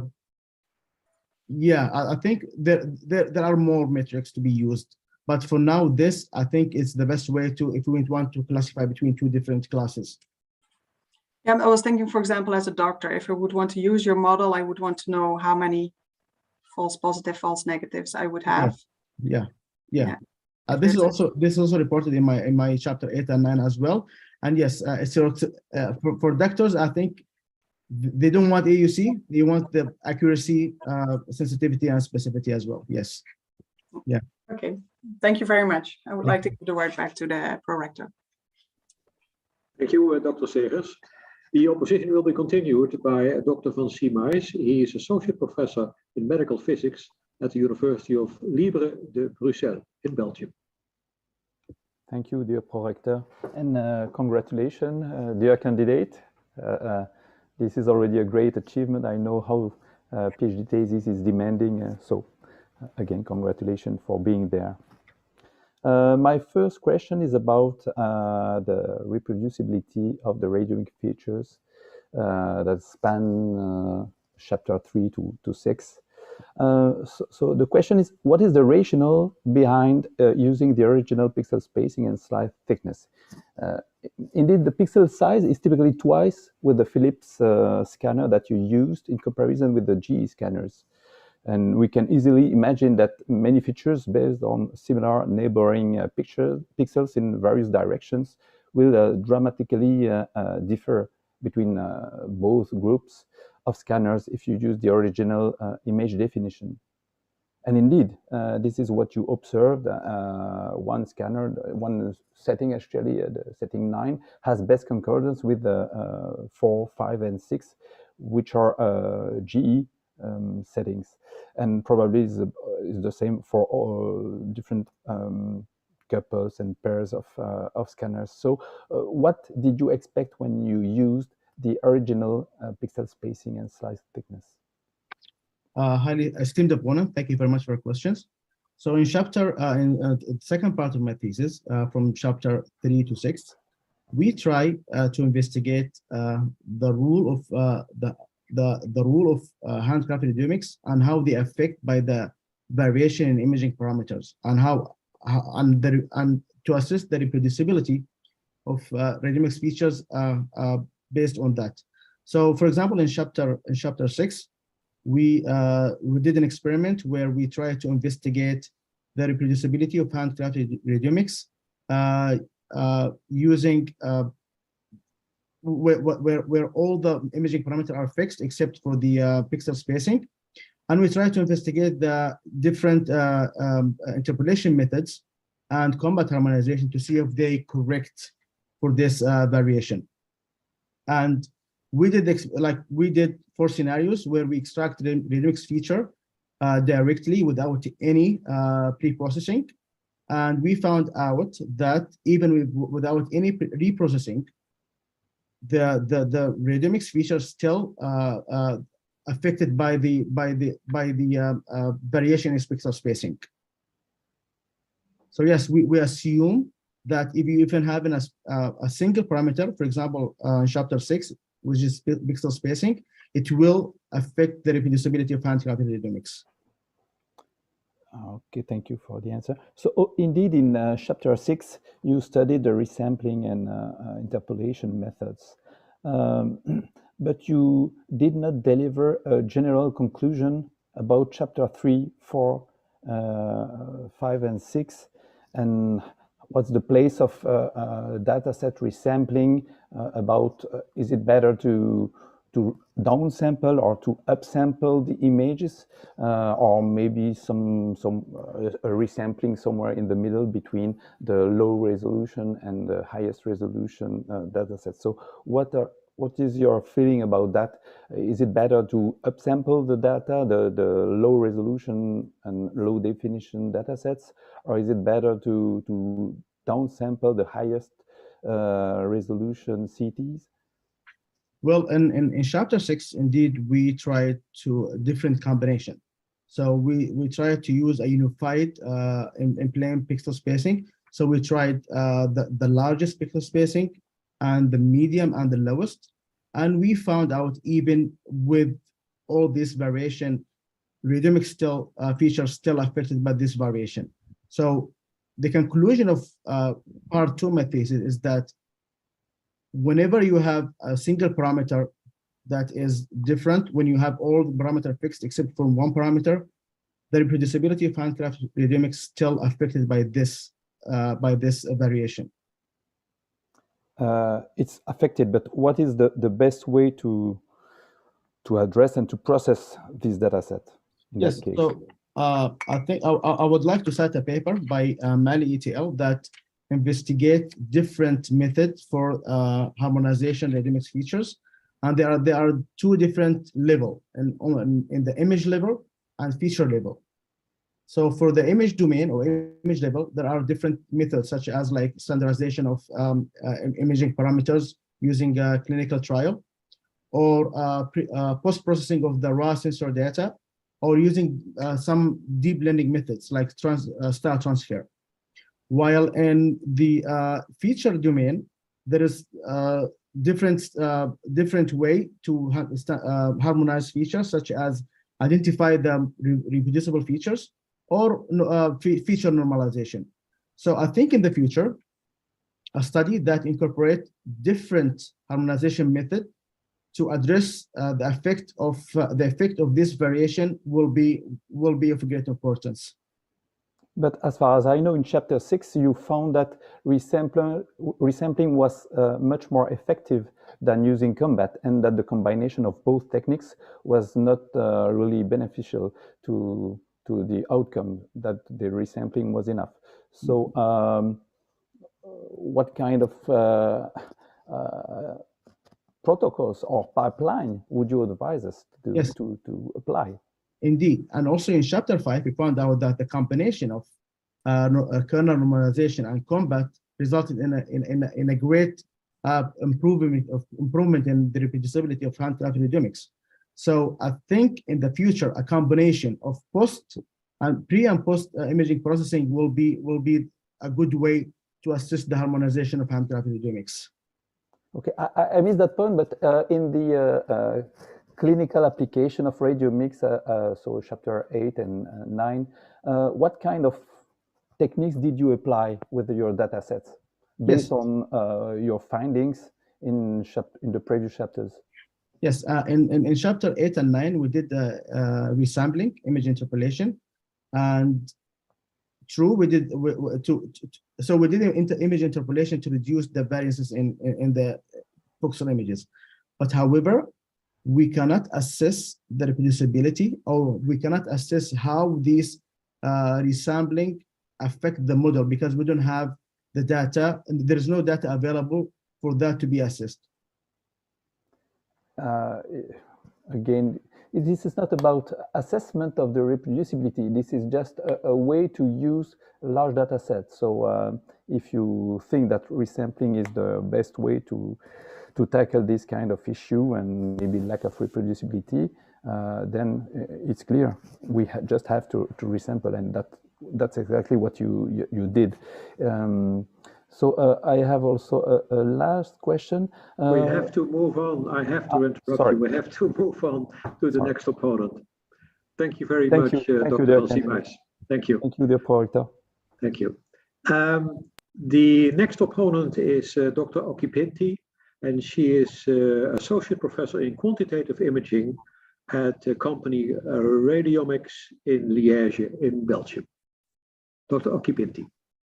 think there are more metrics to be used. But for now, this I think is the best way to, if we want to classify between two different classes. Yeah, I was thinking, for example, as a doctor, if I would want to use your model, I would want to know how many false positive, false negatives I would have. Yeah. If This is also reported in my chapter 8 and 9 as well. And yes, for doctors, I think they don't want AUC, they want the accuracy, sensitivity, and specificity as well. Yes. Yeah. Okay. Thank you very much. I would like to give the word back to the prorector. Thank you, Dr. Segers. The opposition will be continued by Dr. Van Siemijs. He is Associate Professor in Medical Physics at the University of Libre de Bruxelles in Belgium. Thank you, dear Prorector, and congratulations, dear candidate. This is already a great achievement. I know how PhD thesis is demanding, so again, congratulations for being there. My first question is about the reproducibility of the radiomic features that span chapter 3 to 6. So the question is, what is the rationale behind using the original pixel spacing and slice thickness? Indeed, the pixel size is typically twice with the Philips scanner that you used in comparison with the GE scanners. And we can easily imagine that many features based on similar neighboring pixels in various directions will dramatically differ between both groups of scanners if you use the original image definition. And indeed, this is what you observed. One scanner, one setting actually, the setting 9, has best concordance with the 4, 5, and 6, which are GE settings. And probably is the same for all different couples and pairs of scanners. So what did you expect when you used the original pixel spacing and slice thickness? Highly esteemed opponent, thank you very much for your questions. So in the second part of my thesis, from chapter 3 to 6, we try to investigate the rule of handcrafted radiomics and how they affect by the variation in imaging parameters, and to assess the reproducibility of radiomics features based on that. So, for example, in chapter 6, we did an experiment where we tried to investigate the reproducibility of handcrafted radiomics using where all the imaging parameters are fixed except for the pixel spacing, and we try to investigate the different interpolation methods and combat harmonization to see if they correct for this variation. And we did 4 scenarios where we extracted the radiomics feature directly without any pre-processing, and we found out that even without any reprocessing, the radiomics feature still affected by the variation in pixel spacing. So yes, we assume that if you even have a single parameter, for example, in chapter 6, which is pixel spacing, it will affect the reproducibility of handcrafted radiomics. Okay, thank you for the answer. So indeed, in chapter 6, you studied the resampling and interpolation methods, but you did not deliver a general conclusion about chapter 3, 4, 5, and 6, and what's the place of dataset resampling? Is it better to downsample or to upsample the images, or maybe some resampling somewhere in the middle between the low resolution and the highest resolution data set. So what is your feeling about that? Is it better to upsample the data, the low resolution and low definition data sets, or is it better to downsample the highest resolution CTs? Well, in chapter 6, indeed, we tried to different combination. So we tried to use a unified in plane pixel spacing. So we tried the largest pixel spacing and the medium and the lowest. And we found out even with all this variation, radiomic features still affected by this variation. So the conclusion of part 2 of my thesis is that whenever you have a single parameter that is different, when you have all the parameters fixed except for one parameter, the reproducibility of handcrafted radiomics still affected by this variation. It's affected, but what is the best way to address and to process this data set in Yes, that case? so I think I would like to cite a paper by Mali et al. That investigate different methods for harmonization radiomics features, and there are 2 different levels in the image level and feature level. So for the image domain or image level, there are different methods such as like standardization of imaging parameters using a clinical trial, or post-processing of the raw sensor data, or using some deep learning methods like style transfer. While in the feature domain, there is different way to harmonize features, such as identify the reproducible features or feature normalization. So I think in the future, a study that incorporate different harmonization method to address the effect of this variation will be of great importance. But as far as I know, in chapter 6, you found that resampling was much more effective than using combat, and that the combination of both techniques was not really beneficial to the outcome, that the resampling was enough. So what kind of protocols or pipeline would you advise us to apply? Indeed, and also in chapter 5, we found out that the combination of kernel normalization and combat resulted in a great improvement in the reproducibility of handcrafted radiomics. So I think in the future, a combination of pre and post imaging processing will be a good way to assist the harmonization of handcrafted radiomics. Okay, I missed that point, but in the clinical application of radiomics, so chapter 8 and 9, what kind of techniques did you apply with your data sets based on your findings in the previous chapters? Yes, in chapter 8 and 9, we did resampling, image interpolation, and we did image interpolation to reduce the variances in the pixel images. But however, we cannot assess the reproducibility, or we cannot assess how these resampling affect the model, because we don't have the data, and there is no data available for that to be assessed. Again, this is not about assessment of the reproducibility. This is just a way to use large data sets. So if you think that resampling is the best way to tackle this kind of issue and maybe lack of reproducibility, then it's clear. We just have to resample, and that's exactly what you did. So I have also a last question. We have to move on. I have to interrupt you. We have to move on to the next opponent. Thank you very much, Dr. Alcimais. Thank you. Thank you, dear Prorector. Thank you. The next opponent is Dr. Occhipinti, and she is Associate Professor in Quantitative Imaging at the company Radiomics in Liège in Belgium. Dr. Occhipinti.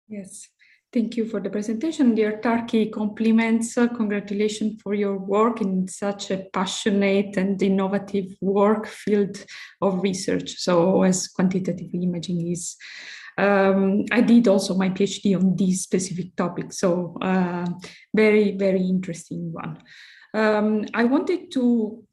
Yes. Thank you for the presentation. Dear Turkey, compliments, congratulations for your work in such a passionate and innovative work field of research. So as quantitative imaging is, I did also my PhD on this specific topic. So very, very interesting one. I wanted to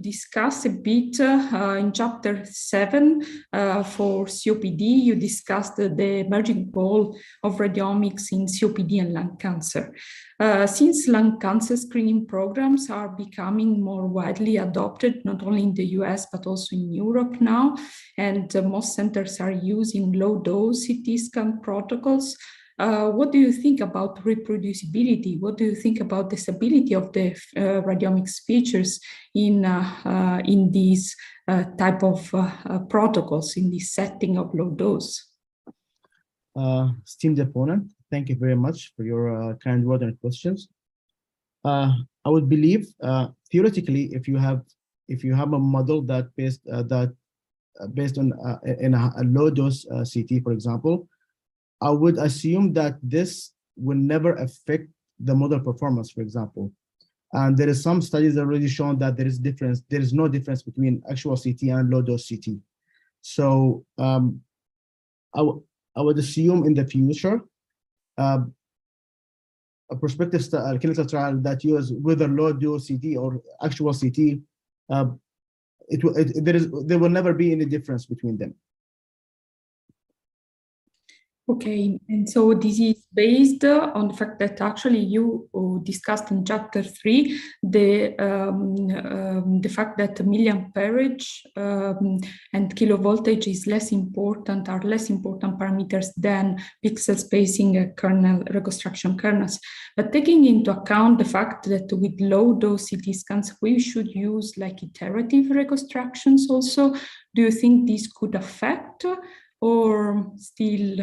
discuss a bit in chapter 7 for COPD. You discussed the emerging role of radiomics in COPD and lung cancer. Since lung cancer screening programs are becoming more widely adopted, not only in the US, but also in Europe now, and most centers are using low-dose CT scan protocols, what do you think about reproducibility? What do you think about the stability of the radiomics features in these type of protocols, in this setting of low dose? Esteemed opponent, thank you very much for your kind word and questions. I would believe theoretically, if you have a model that based on in a low dose CT, for example, I would assume that this will never affect the model performance, for example. And there is some studies already shown that there is no difference between actual CT and low dose CT. So I would assume in the future a prospective clinical trial that uses whether low dose CT or actual CT, there will never be any difference between them. Okay, and so this is based on the fact that actually you discussed in chapter 3 the fact that milliamperage and kilovoltage is less important parameters than pixel spacing kernel reconstruction kernels. But taking into account the fact that with low dose CT scans we should use like iterative reconstructions also, do you think this could affect or still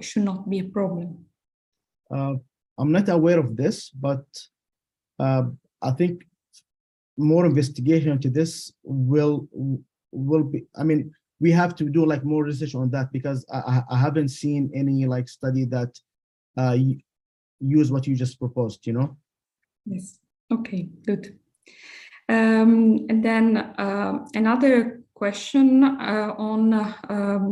should not be a problem? I'm not aware of this, but I think more investigation into this will be, I mean, we have to do like more research on that because I haven't seen any like study that use what you just proposed, you know? Yes, okay, good. And then another question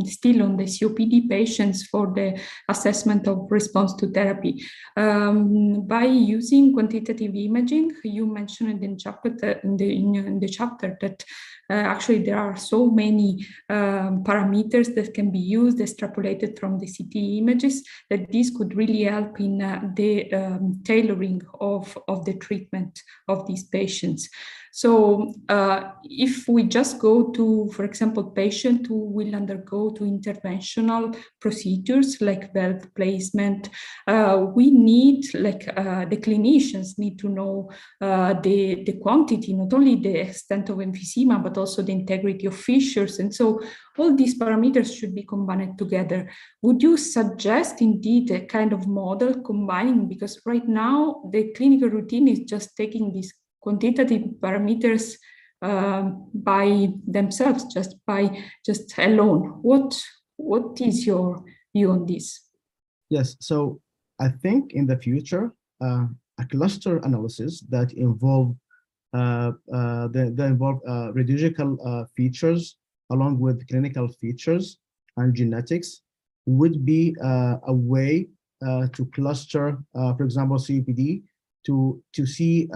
still on the COPD patients for the assessment of response to therapy. By using quantitative imaging, you mentioned in the chapter that actually there are so many parameters that can be used, extrapolated from the CT images, that this could really help in the tailoring of the treatment of these patients. So if we just go to, for example, patient who will undergo to interventional procedures like valve placement, we need, like the clinicians need to know the quantity, not only the extent of emphysema, but also the integrity of fissures. And so all these parameters should be combined together. Would you suggest indeed a kind of model combining, because right now the clinical routine is just taking these quantitative parameters by themselves, just alone. What is your view on this? Yes, so I think in the future, a cluster analysis that involve radiological features along with clinical features and genetics would be a way to cluster, for example, COPD to see.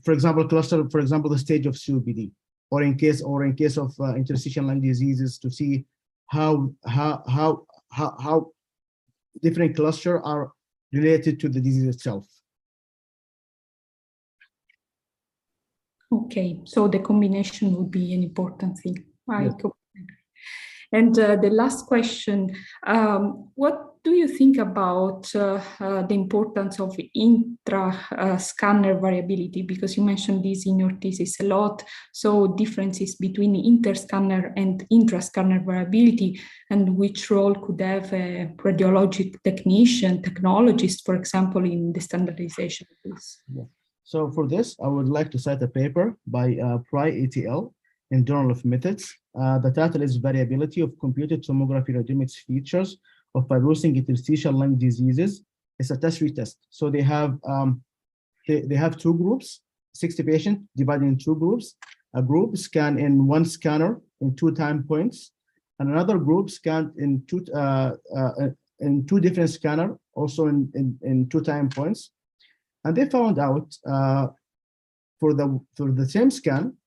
For example, cluster, for example, the stage of COPD, or in case of interstitial lung diseases, to see how different clusters are related to the disease itself. Okay, so the combination would be an important thing. Yes. And the last question, what do you think about the importance of intra-scanner variability? Because you mentioned this in your thesis a lot. So differences between inter-scanner and intra-scanner variability, and which role could have a radiologic technician, technologist, for example, in the standardization of this? Yeah. So for this, I would like to cite a paper by Pry et al. In Journal of Methods. The title is Variability of Computed Tomography Radiomics Features of fibrosing interstitial lung diseases. It's a test retest. So they have two groups, 60 patients divided in two groups. A group scanned in one scanner in 2 time points, and another group scanned in two different scanners, also in 2 time points. And they found out for the same scan,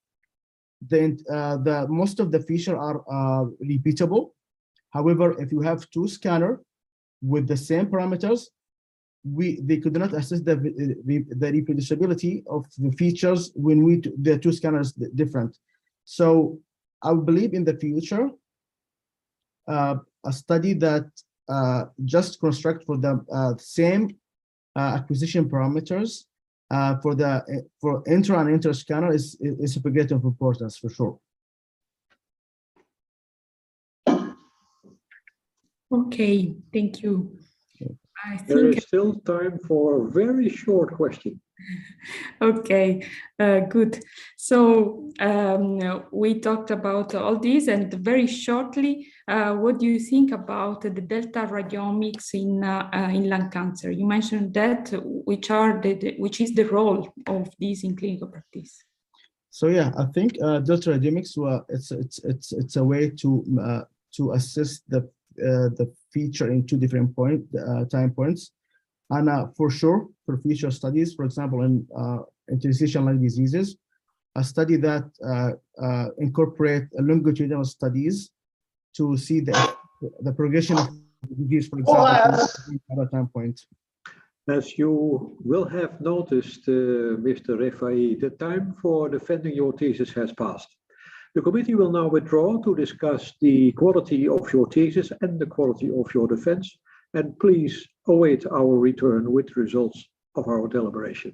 the most of the features are repeatable. However, if you have 2 scanners with the same parameters, they could not assess the reproducibility of the features when the 2 scanners different. So I believe in the future, a study that just construct for the same acquisition parameters for intra and inter scanner is of great importance for sure. Okay, thank you. I There think is still time for a very short question. okay, good. So we talked about all these, and very shortly, what do you think about the delta radiomics in lung cancer? You mentioned that, which is the role of these in clinical practice? So yeah, I think delta radiomics, it's a way to assess the feature in 2 different time points. And for sure, for future studies, for example, in interstitial lung diseases, a study that incorporate longitudinal studies to see the progression of the disease, for example, at a time point. As you will have noticed, Mr. Refaee, the time for defending your thesis has passed. The committee will now withdraw to discuss the quality of your thesis and the quality of your defense, and please await our return with results of our deliberation.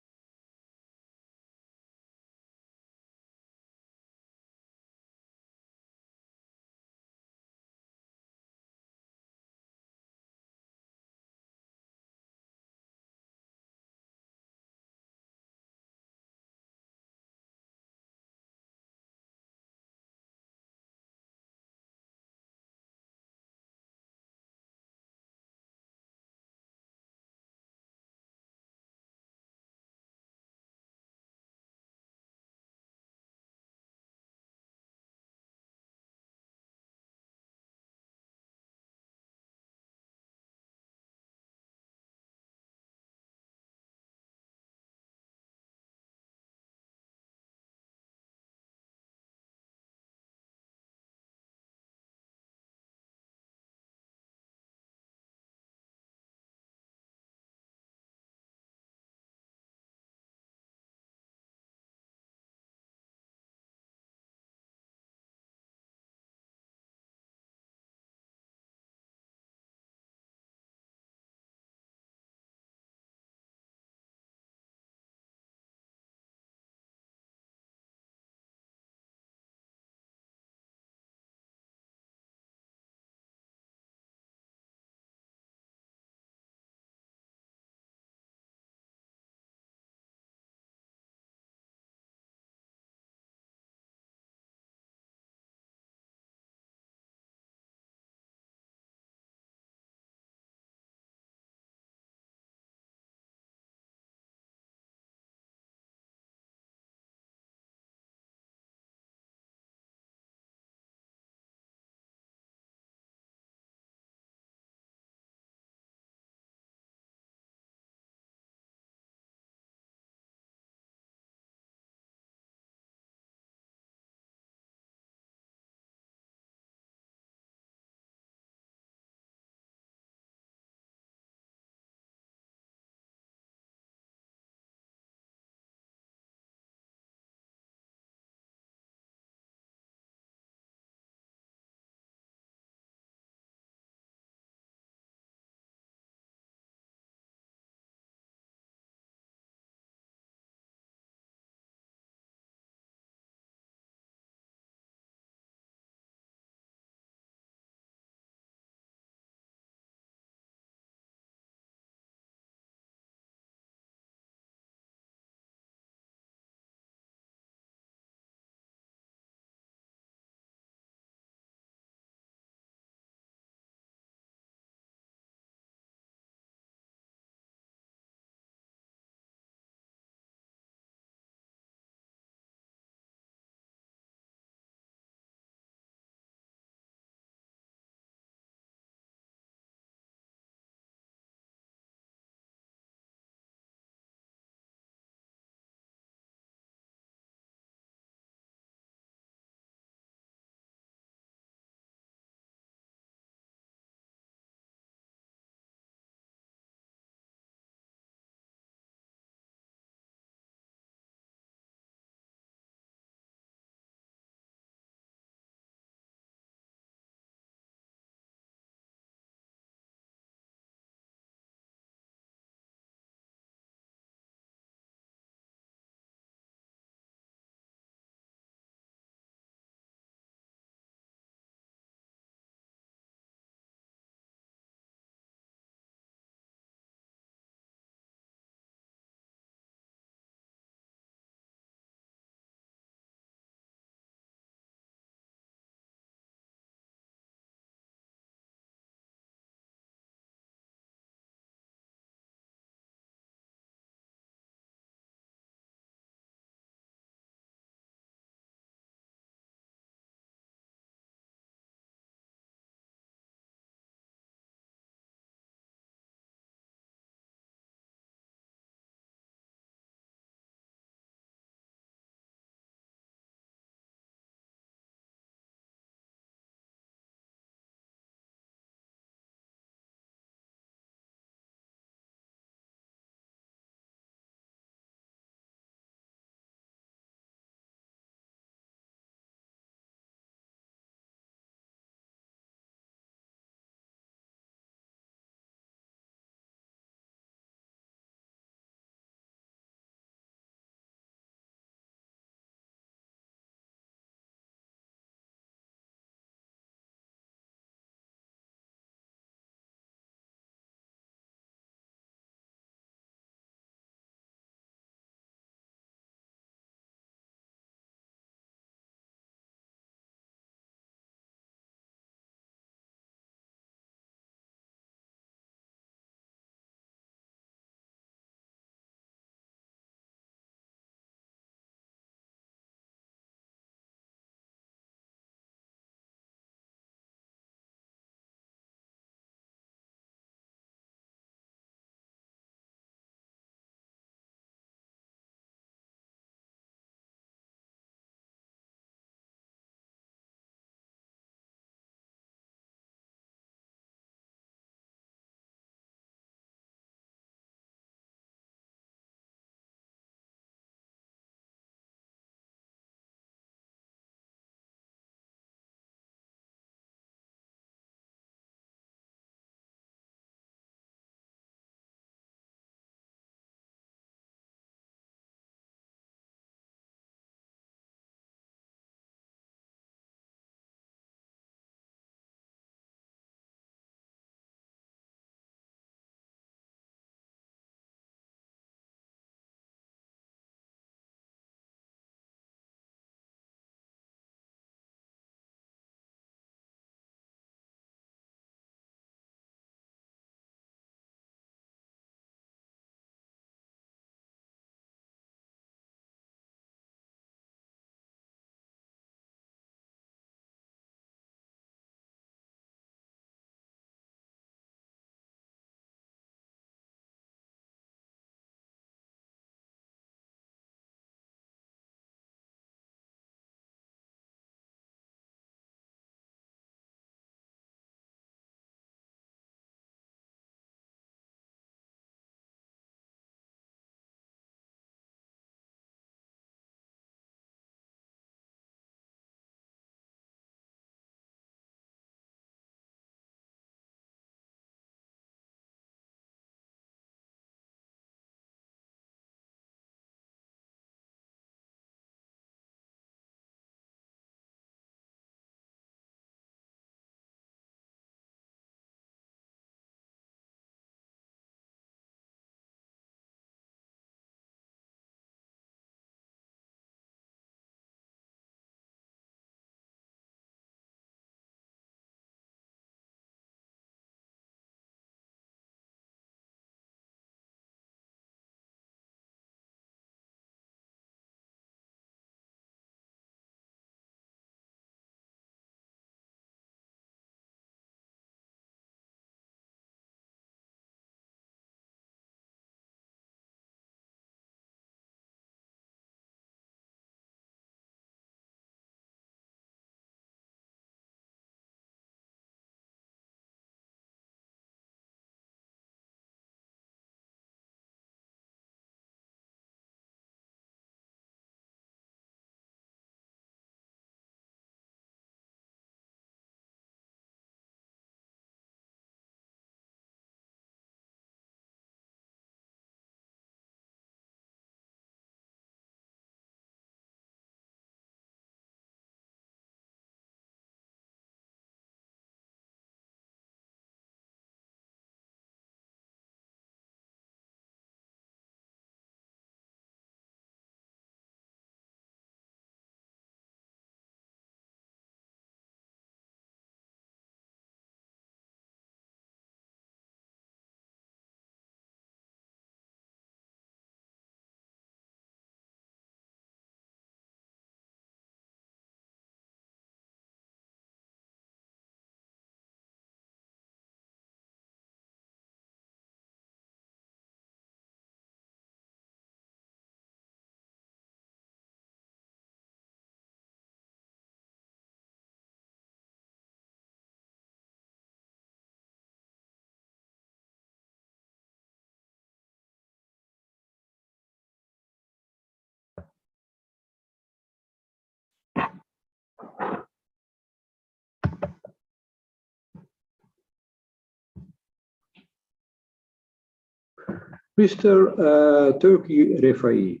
Mr. Turkey Refaee,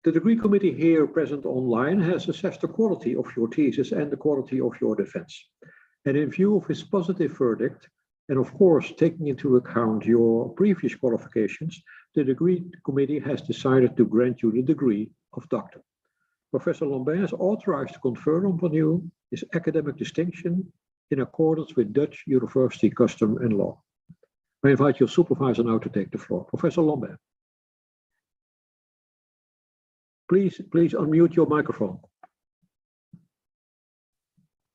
the degree committee here present online has assessed the quality of your thesis and the quality of your defense. And in view of his positive verdict, and of course taking into account your previous qualifications, the degree committee has decided to grant you the degree of doctor. Professor Lambert is authorized to confer upon you his academic distinction in accordance with Dutch university custom and law. I invite your supervisor now to take the floor. Professor Lambert. Please unmute your microphone.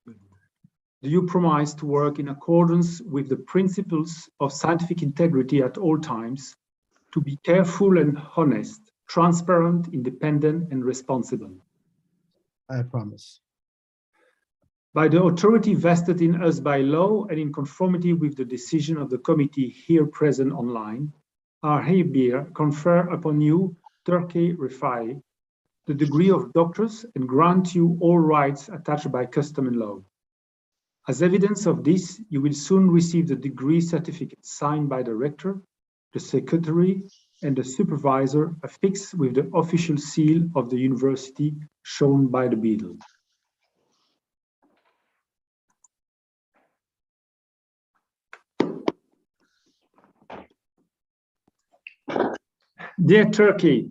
Do you promise to work in accordance with the principles of scientific integrity at all times, to be careful and honest, transparent, independent, and responsible? I promise. By the authority vested in us by law and in conformity with the decision of the committee here present online, I hereby confer upon you, Turkey Refaee, the degree of doctors and grant you all rights attached by custom and law. As evidence of this, you will soon receive the degree certificate signed by the rector, the secretary, and the supervisor, affixed with the official seal of the university shown by the beadle. Dear Turkey,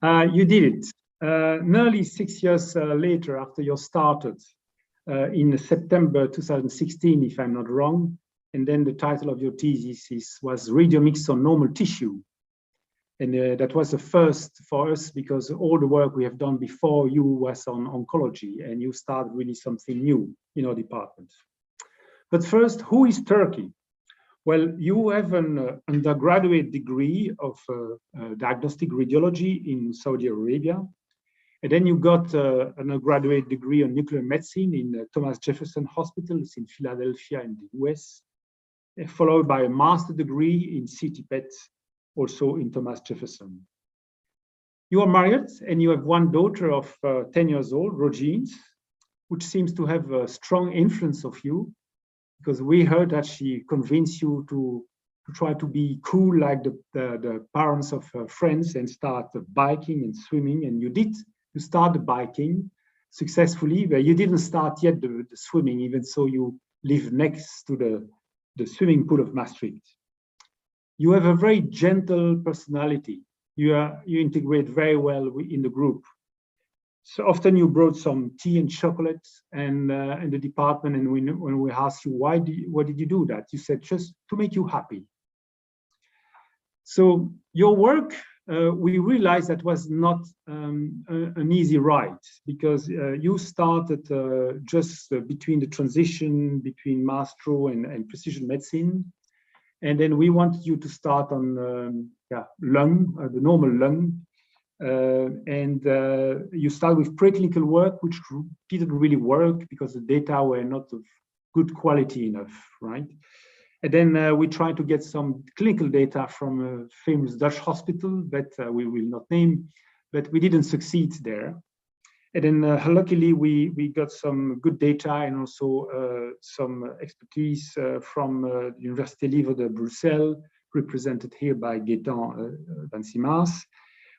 you did it. Nearly 6 years later, after you started, in September 2016, if I'm not wrong, and then the title of your thesis was Radiomics on Normal Tissue. And that was the first for us, because all the work we have done before you was on oncology, and you started really something new in our department. But first, who is Turkey? Well, you have an undergraduate degree of diagnostic radiology in Saudi Arabia. And then you got an undergraduate degree on nuclear medicine in Thomas Jefferson Hospitals in Philadelphia in the US, followed by a master's degree in CTPET, also in Thomas Jefferson. You are married and you have one daughter of 10 years old, Rogine, which seems to have a strong influence of you, because we heard that she convinced you to try to be cool like the parents of her friends and start biking and swimming, and you did. You started biking successfully, but you didn't start yet the swimming, even so you live next to the swimming pool of Maastricht. You have a very gentle personality. You integrate very well in the group. So often you brought some tea and chocolate and in the department, and when we asked you why did you do that, you said just to make you happy. So your work, we realized that was not an easy ride, because you started just between the transition between Mastro and precision medicine. And then we wanted you to start on lung, the normal lung. And you start with preclinical work, which didn't really work because the data were not of good quality enough, right? And then we tried to get some clinical data from a famous Dutch hospital that we will not name, but we didn't succeed there. And then luckily we got some good data and also some expertise from the Université Libre de Bruxelles, represented here by Gaëtan Dancimas,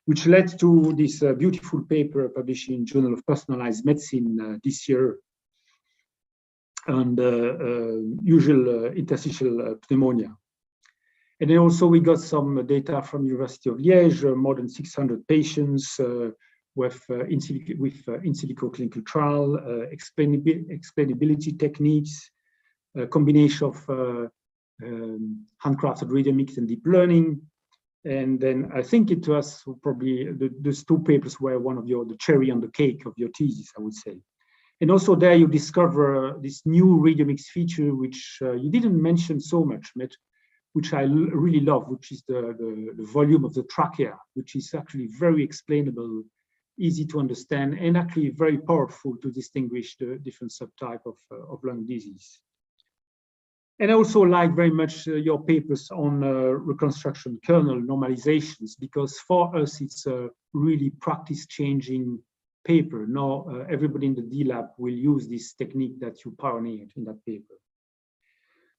which led to this beautiful paper published in Journal of Personalized Medicine this year on the usual interstitial pneumonia. And then also we got some data from University of Liège, more than 600 patients with in silico clinical trial, explainability techniques, a combination of handcrafted radiomics and deep learning. And then I think it was probably those two papers were one of the cherry on the cake of your thesis, I would say. And also there you discover this new radiomics feature, which you didn't mention so much, which I really love, which is the volume of the trachea, which is actually very explainable, easy to understand, and actually very powerful to distinguish the different subtype of lung disease. And I also like very much your papers on reconstruction kernel normalizations, because for us it's a really practice-changing paper. Now everybody in the D-Lab will use this technique that you pioneered in that paper.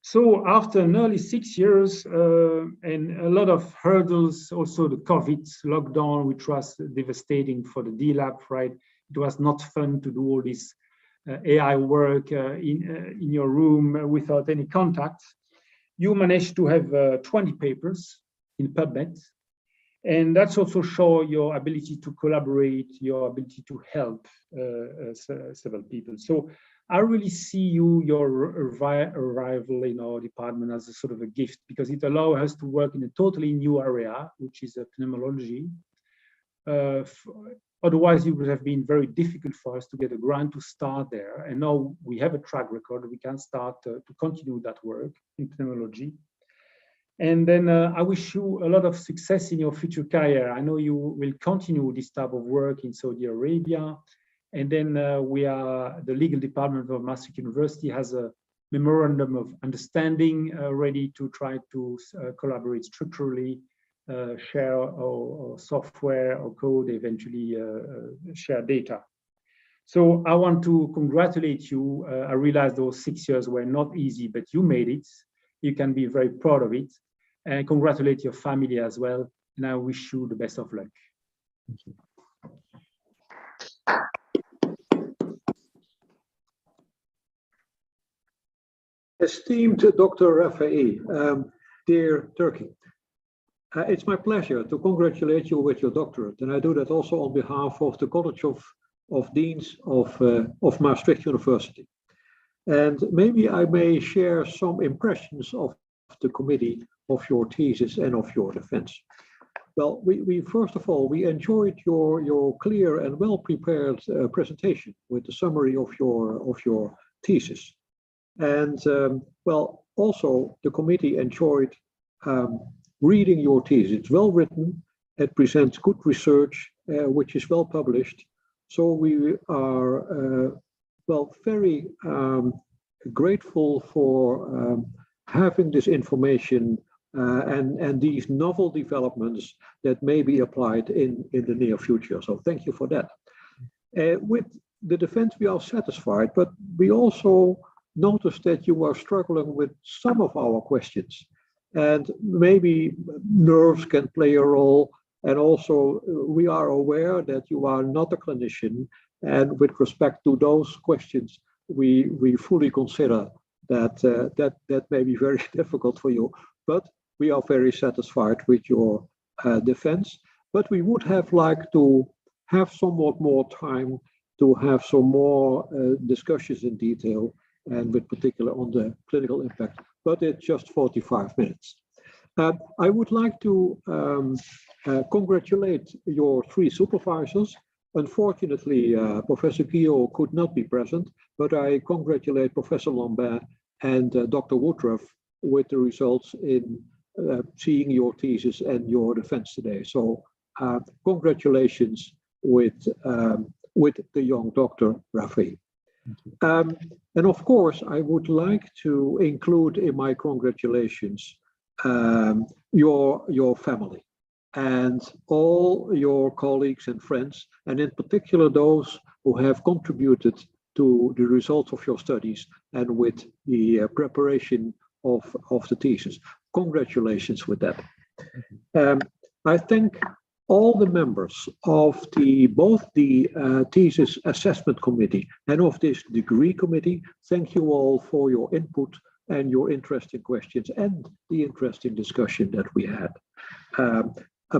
So after nearly 6 years and a lot of hurdles, also the COVID lockdown, which was devastating for the D-Lab, right? It was not fun to do all this AI work in your room without any contact. You managed to have 20 papers in PubMed. And that's also show your ability to collaborate, your ability to help several people. So I really see your arrival in our department as a sort of a gift, because it allows us to work in a totally new area, which is pneumology. Otherwise, it would have been very difficult for us to get a grant to start there. And now we have a track record. We can start to continue that work in pneumology. And then I wish you a lot of success in your future career. I know you will continue this type of work in Saudi Arabia. And then the legal department of Maastricht University has a memorandum of understanding ready to try to collaborate structurally, share our software or code, eventually share data. So I want to congratulate you. I realize those 6 years were not easy, but you made it. You can be very proud of it, and congratulate your family as well. And I wish you the best of luck. Thank you. Esteemed Dr. Refaee, dear Turkey, it's my pleasure to congratulate you with your doctorate, and I do that also on behalf of the College of Deans of Maastricht University. And maybe I may share some impressions of the committee of your thesis and of your defense. Well, we first of all, we enjoyed your clear and well-prepared presentation with the summary of your thesis. And well, also the committee enjoyed reading your thesis. It's well written, it presents good research, which is well published. So we are well, very grateful for having this information and these novel developments that may be applied in the near future. So thank you for that. With the defense, we are satisfied, but we also noticed that you are struggling with some of our questions. And maybe nerves can play a role. And also, we are aware that you are not a clinician. And with respect to those questions, we fully consider that that may be very difficult for you. But we are very satisfied with your defense. But we would have liked to have somewhat more time to have some more discussions in detail, and with particular on the clinical impact. But it's just 45 minutes. I would like to congratulate your 3 supervisors. Unfortunately, Professor Guillot could not be present, but I congratulate Professor Lambert and Dr. Woodruff with the results in seeing your thesis and your defense today. So congratulations with the young Dr. Refaee. And of course, I would like to include in my congratulations your family and all your colleagues and friends, and in particular those who have contributed to the results of your studies and with the preparation of the thesis. Congratulations with that. I thank all the members of both the thesis assessment committee and of this degree committee. Thank you all for your input and your interesting questions and the interesting discussion that we had.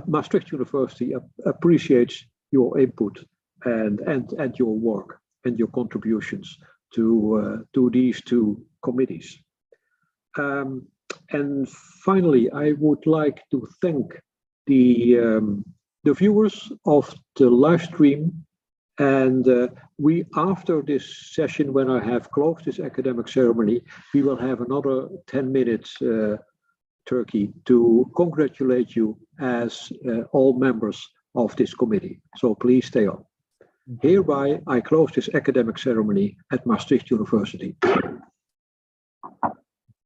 Maastricht University appreciates your input and your work and your contributions to these 2 committees. And finally, I would like to thank the viewers of the live stream. And after this session, when I have closed this academic ceremony, we will have another 10 minutes, Turkey, to congratulate you as all members of this committee. So please stay on. Hereby, I close this academic ceremony at Maastricht University.